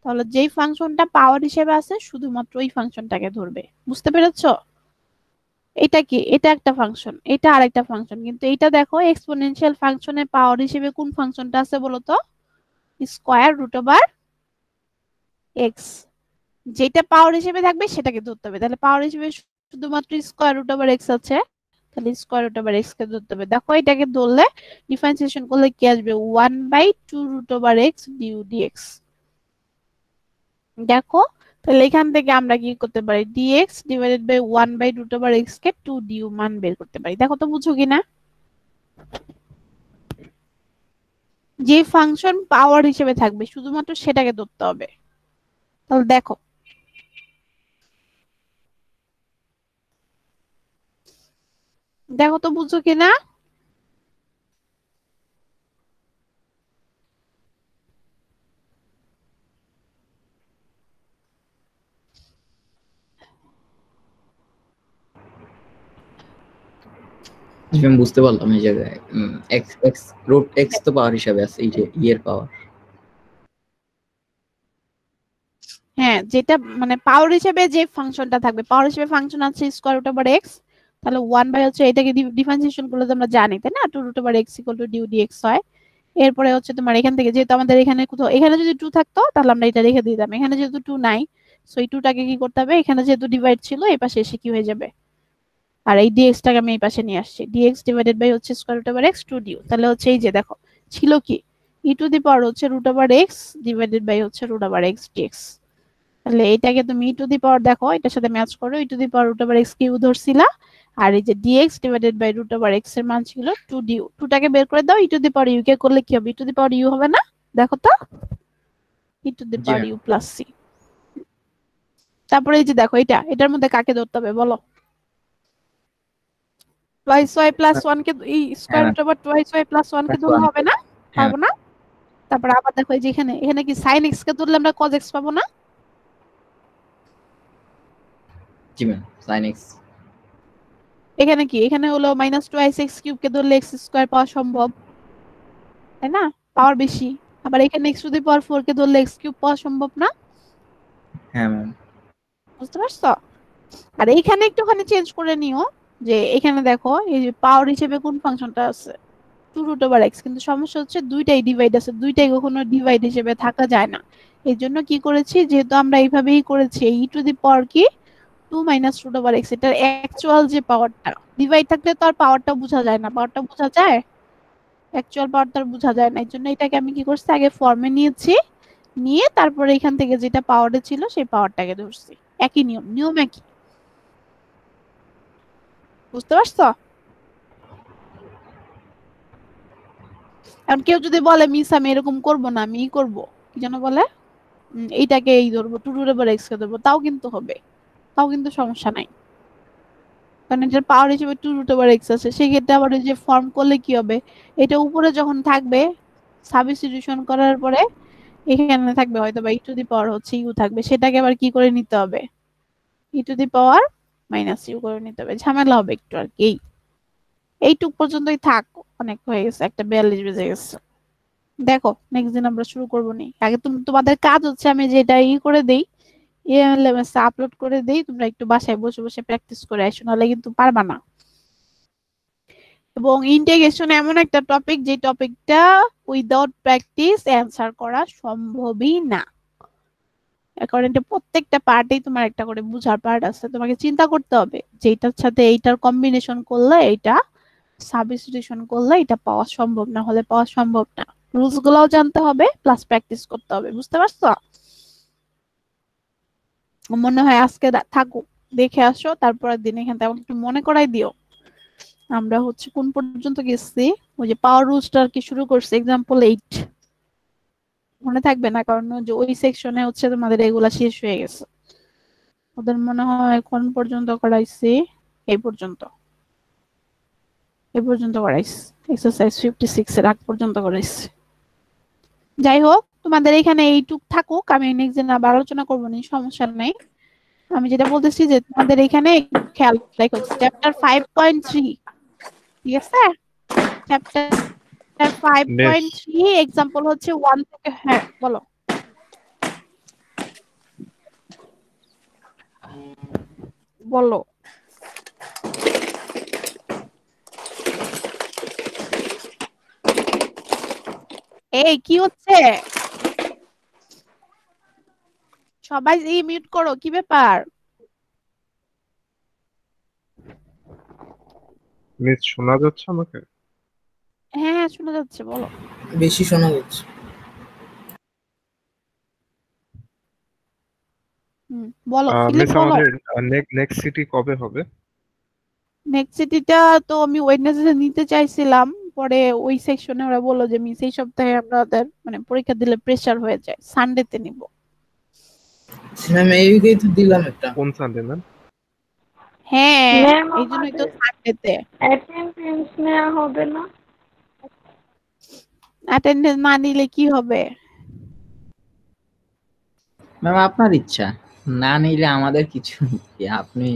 তাহলে যেই ফাংশনটা পাওয়ার হিসেবে আছে শুধুমাত্র ওই ফাংশনটাকে ধরবে। বুঝতে পেরেছো? এটা কি, এটা একটা ফাংশন, এটা আরেকটা ফাংশন, কিন্তু এটা দেখো এক্সপোনেনশিয়াল ফাংশনের পাওয়ার হিসেবে কোন ফাংশনটা আছে বলো তো? Square root over x. যেটা পাওয়ার হিসেবে থাকবে সেটাকে ধরতে হবে। তাহলে পাওয়ার হিসেবে শুধুমাত্র স্কয়ার রুট ওভার এক্স আছে, তাহলে স্কয়ার রুট ওভার এক্স কে ধরতে হবে। দেখো এটাকে ধরলে ডিফারেন্সিয়েশন করলে কি আসবে? 1/2 root over x d u d x. দেখো তাহলে এখান থেকে আমরা কি করতে পারি? ডিএক্স ডিভাইডেড বাই 1/রুট ওভার এক্স কে 2 ডিউ মান বের করতে পারি। দেখো তো বুঝো কিনা? যে ফাংশন পাওয়ার হিসেবে থাকবে শুধুমাত্র সেটাকে ধরতে হবে। তাহলে দেখো দেখো তো বুঝো কিনা? আমি বুঝতে পারলাম এই জায়গায় এক্স এক্স রুট এক্স তো পাওয়ার হিসাবে আছে, এই যে এর পাওয়ার। হ্যাঁ, যেটা মানে পাওয়ার হিসেবে যে ফাংশনটা থাকবে, পাওয়ার হিসেবে ফাংশন আছে স্কয়ার রুট ওভার এক্স, তাহলে 1/, হচ্ছে এটাকে ডিফারেন্সিয়েশন করলে তো আমরা জানি তাই না 2 root over x equal to du dx হয়। এরপরে হচ্ছে তোমার এখান থেকে যেহেতু আমাদের এখানে কোথাও, এখানে যদি 2 থাকতো তাহলে আমরা এটা রেখে দিতাম, এখানে যেহেতু 2 নাই সো এই 2টাকে কি করতে হবে? এখানে যেহেতু ডিভাইড ছিল এই পাশে এসে কি হয়ে যাবে? আর এই ডিএক্স টাকে আমি এই পাশে নিয়ে আসছি, ডিএক্স ডিভাইডেড বাই হচ্ছে square root over x 2 du. তাহলে হচ্ছে এই যে দেখো ছিল কি ই টু দি পাওয়ার হচ্ছে root over x divided by হচ্ছে রুট ওভার এক্স ডিএক্স। তাহলে এটাকে তুমি ই টু দি পাওয়ার দেখো এটার সাথে ম্যাচ করো, e to the power root over x কিউ ধরছিলা, আর এই যে d x divided by root over x এর মান ছিল 2 ডিউ। 2টাকে বের করে দাও, ই টু দি পাওয়ার ইউ কে করলে কি হবে? E to the power you হবে না? দেখো তো, e to the power u plus c. তারপরে এই যে দেখো এটার মধ্যে কাকে ধরতে হবে বলো? টুয়াইস ওয়াই প্লাস 1 কে, এই square root over twice y plus 1 কে ধরলে হবে না? পাবো না? তারপর আবার দেখো এই যে এখানে কি sin x কে ধরলে আমরা cos x পাবো না? জি ম্যাম, sin x। এখানে কি, এখানে হলো মাইনাস 2x কিউব কে ধরলে x স্কয়ার পাওয়া সম্ভব তাই না? পাওয়ার বেশি। আবার এখানে x টু দি পাওয়ার 4 কে ধরলে x কিউব পাওয়া সম্ভব না? হ্যাঁ ম্যাম। বুঝতে পারছো? আর এইখানে একটুখানি চেঞ্জ করে নিও যে এখানে দেখো এই যে পাওয়ার হিসেবে কোন ফাংশনটা আছে 2 রুট ওভার x, কিন্তু সমস্যা হচ্ছে দুইটাই ডিভাইড আছে, দুইটাই কখনো ডিভাইড হিসেবে থাকা যায় না। এই জন্য কি করেছি, যেহেতু আমরা এইভাবেই করেছি ই টু দি পাওয়ার কি 2 মাইনাস রুট ওভার এক্স, এটার অ্যাকচুয়াল যে পাওয়ারটা, ডিভাইড থাকলে তো আর পাওয়ারটা বোঝা যায় না, পাওয়ারটা বোঝা যায়, অ্যাকচুয়াল পাওয়ারটা বোঝা যায় না। এই জন্য এটাকে আমি কি করছি, আগে ফর্মে নিয়েছি, নিয়ে তারপরে এখান থেকে যেটা পাওয়ারে ছিল সেই পাওয়ারটাকে ধরছি। একই নিয়ম একই। বুঝতে পারছো? এখন কেউ যদি বলে মিস আমি এরকম করব না, আমি করব, কি যেন বলে, এইটাকে এই ধরবো 2 রুট ওভার এক্স কে ধরবো, তাও কিন্তু হবে, তাও কিন্তু সমস্যা নাই, কারণ এটার পাওয়ার হিসেবে 2 রুট ওভার এক্স আছে। সেই ক্ষেত্রে আবার এই যে ফর্ম করলে কি হবে, এটা উপরে যখন থাকবে সাবস্টিটিউশন করার পরে এখানে থাকবে হয়তো বা ই টু দি পাওয়ার হচ্ছে ইউ থাকবে, সেটাকে আবার কি করে নিতে হবে, e to the power minus u করে নিতে হবে, ঝামেলা হবে একটু আর কি। এইটুক পর্যন্তই থাক, অনেক হয়ে গেছে, একটা 42 বেজে গেছে। দেখো নেক্সট দিন আমরা শুরু করবো নি, আগে তোমাদের কাজ হচ্ছে আমি যেটা করে দেই এলএমএস আপলোড করে দেই, তোমরা একটু বাসায় বসে বসে প্র্যাকটিস করে আসো, নাহলে কিন্তু পারবা না। এবং ইন্টিগ্রেশন এমন একটা টপিক যে টপিকটা উইদাউট প্র্যাকটিস অ্যানসার করা সম্ভবই না। অ্যাকর্ডিং প্রত্যেকটা পার্টেই তোমার একটা করে বুঝার পার্ট আছে, তোমাকে চিন্তা করতে হবে যে এইটার সাথে এইটার কম্বিনেশন করলে, এইটা সাবস্টিটিউশন করলে এটা পাওয়া সম্ভব, না হলে পাওয়া সম্ভব না। রুলস গুলাও জানতে হবে প্লাস প্র্যাকটিস করতে হবে। বুঝতে পারছো? মনে হয় আজকে থাকুক, দেখে আসো, তারপরের দিন এখান থেকে একটু মনে করাই দিও আমরা হচ্ছে কোন পর্যন্ত গেছি। ওই যে পাওয়ার রুলসটা কি শুরু করছে এক্সাম্পল 8, মনে থাকবে না, কারণ যে ওই সেকশনে হচ্ছে তোমাদের এগুলা শেষ হয়ে গেছে। ওদের মনে হয় কোন পর্যন্ত করাইছি, এই পর্যন্ত করাইছি, এক্সারসাইজ 56 এর আগ পর্যন্ত করাইছি। যাই হোক তোমাদের এখানে এইটুক থাকুক, আমি নেক্সট দিন আবার আলোচনা করবো নি, সমস্যা নাই। আমি যেটা বলতেছি যে তোমাদের এখানে খেয়াল রাখো চ্যাপ্টার 5.3, ঠিক আছে? চ্যাপ্টার 5.3 এক্সাম্পল হচ্ছে 1 থেকে, হ্যাঁ বলো। বলো এই কি হচ্ছে? সবাই মিউট করো, কি ব্যাপার? মিস শোনা যাচ্ছে আমাকে? হ্যাঁ শোনা যাচ্ছে, বলো। বেশি শোনা যাচ্ছে। বলো মিস ফিলিপ বলো। আমাদের নেক্সট সিটি কবে হবে? নেক্সট সিটিটা তো আমি ওয়েডনেসডে নিতে চাইছিলাম, পরে ওই সেকশনে ওরা বললো যে মিস এই সপ্তাহে আমাদের মানে পরীক্ষা দিলে প্রেসার হয়ে যায়, সানডেতে নিব। ম্যাম এই উইকেই তো দিলাম একটা। কোন সানডে ম্যাম? হ্যাঁ ম্যাম এই জন্যই তো সানডেতে। অ্যাটেন্ডেন্স নেওয়া হবে না? অ্যাটেন্ডেন্স না নিলে কি হবে? ম্যাম আপনার ইচ্ছা, না নিলে আমাদের কিছু নেই, আপনি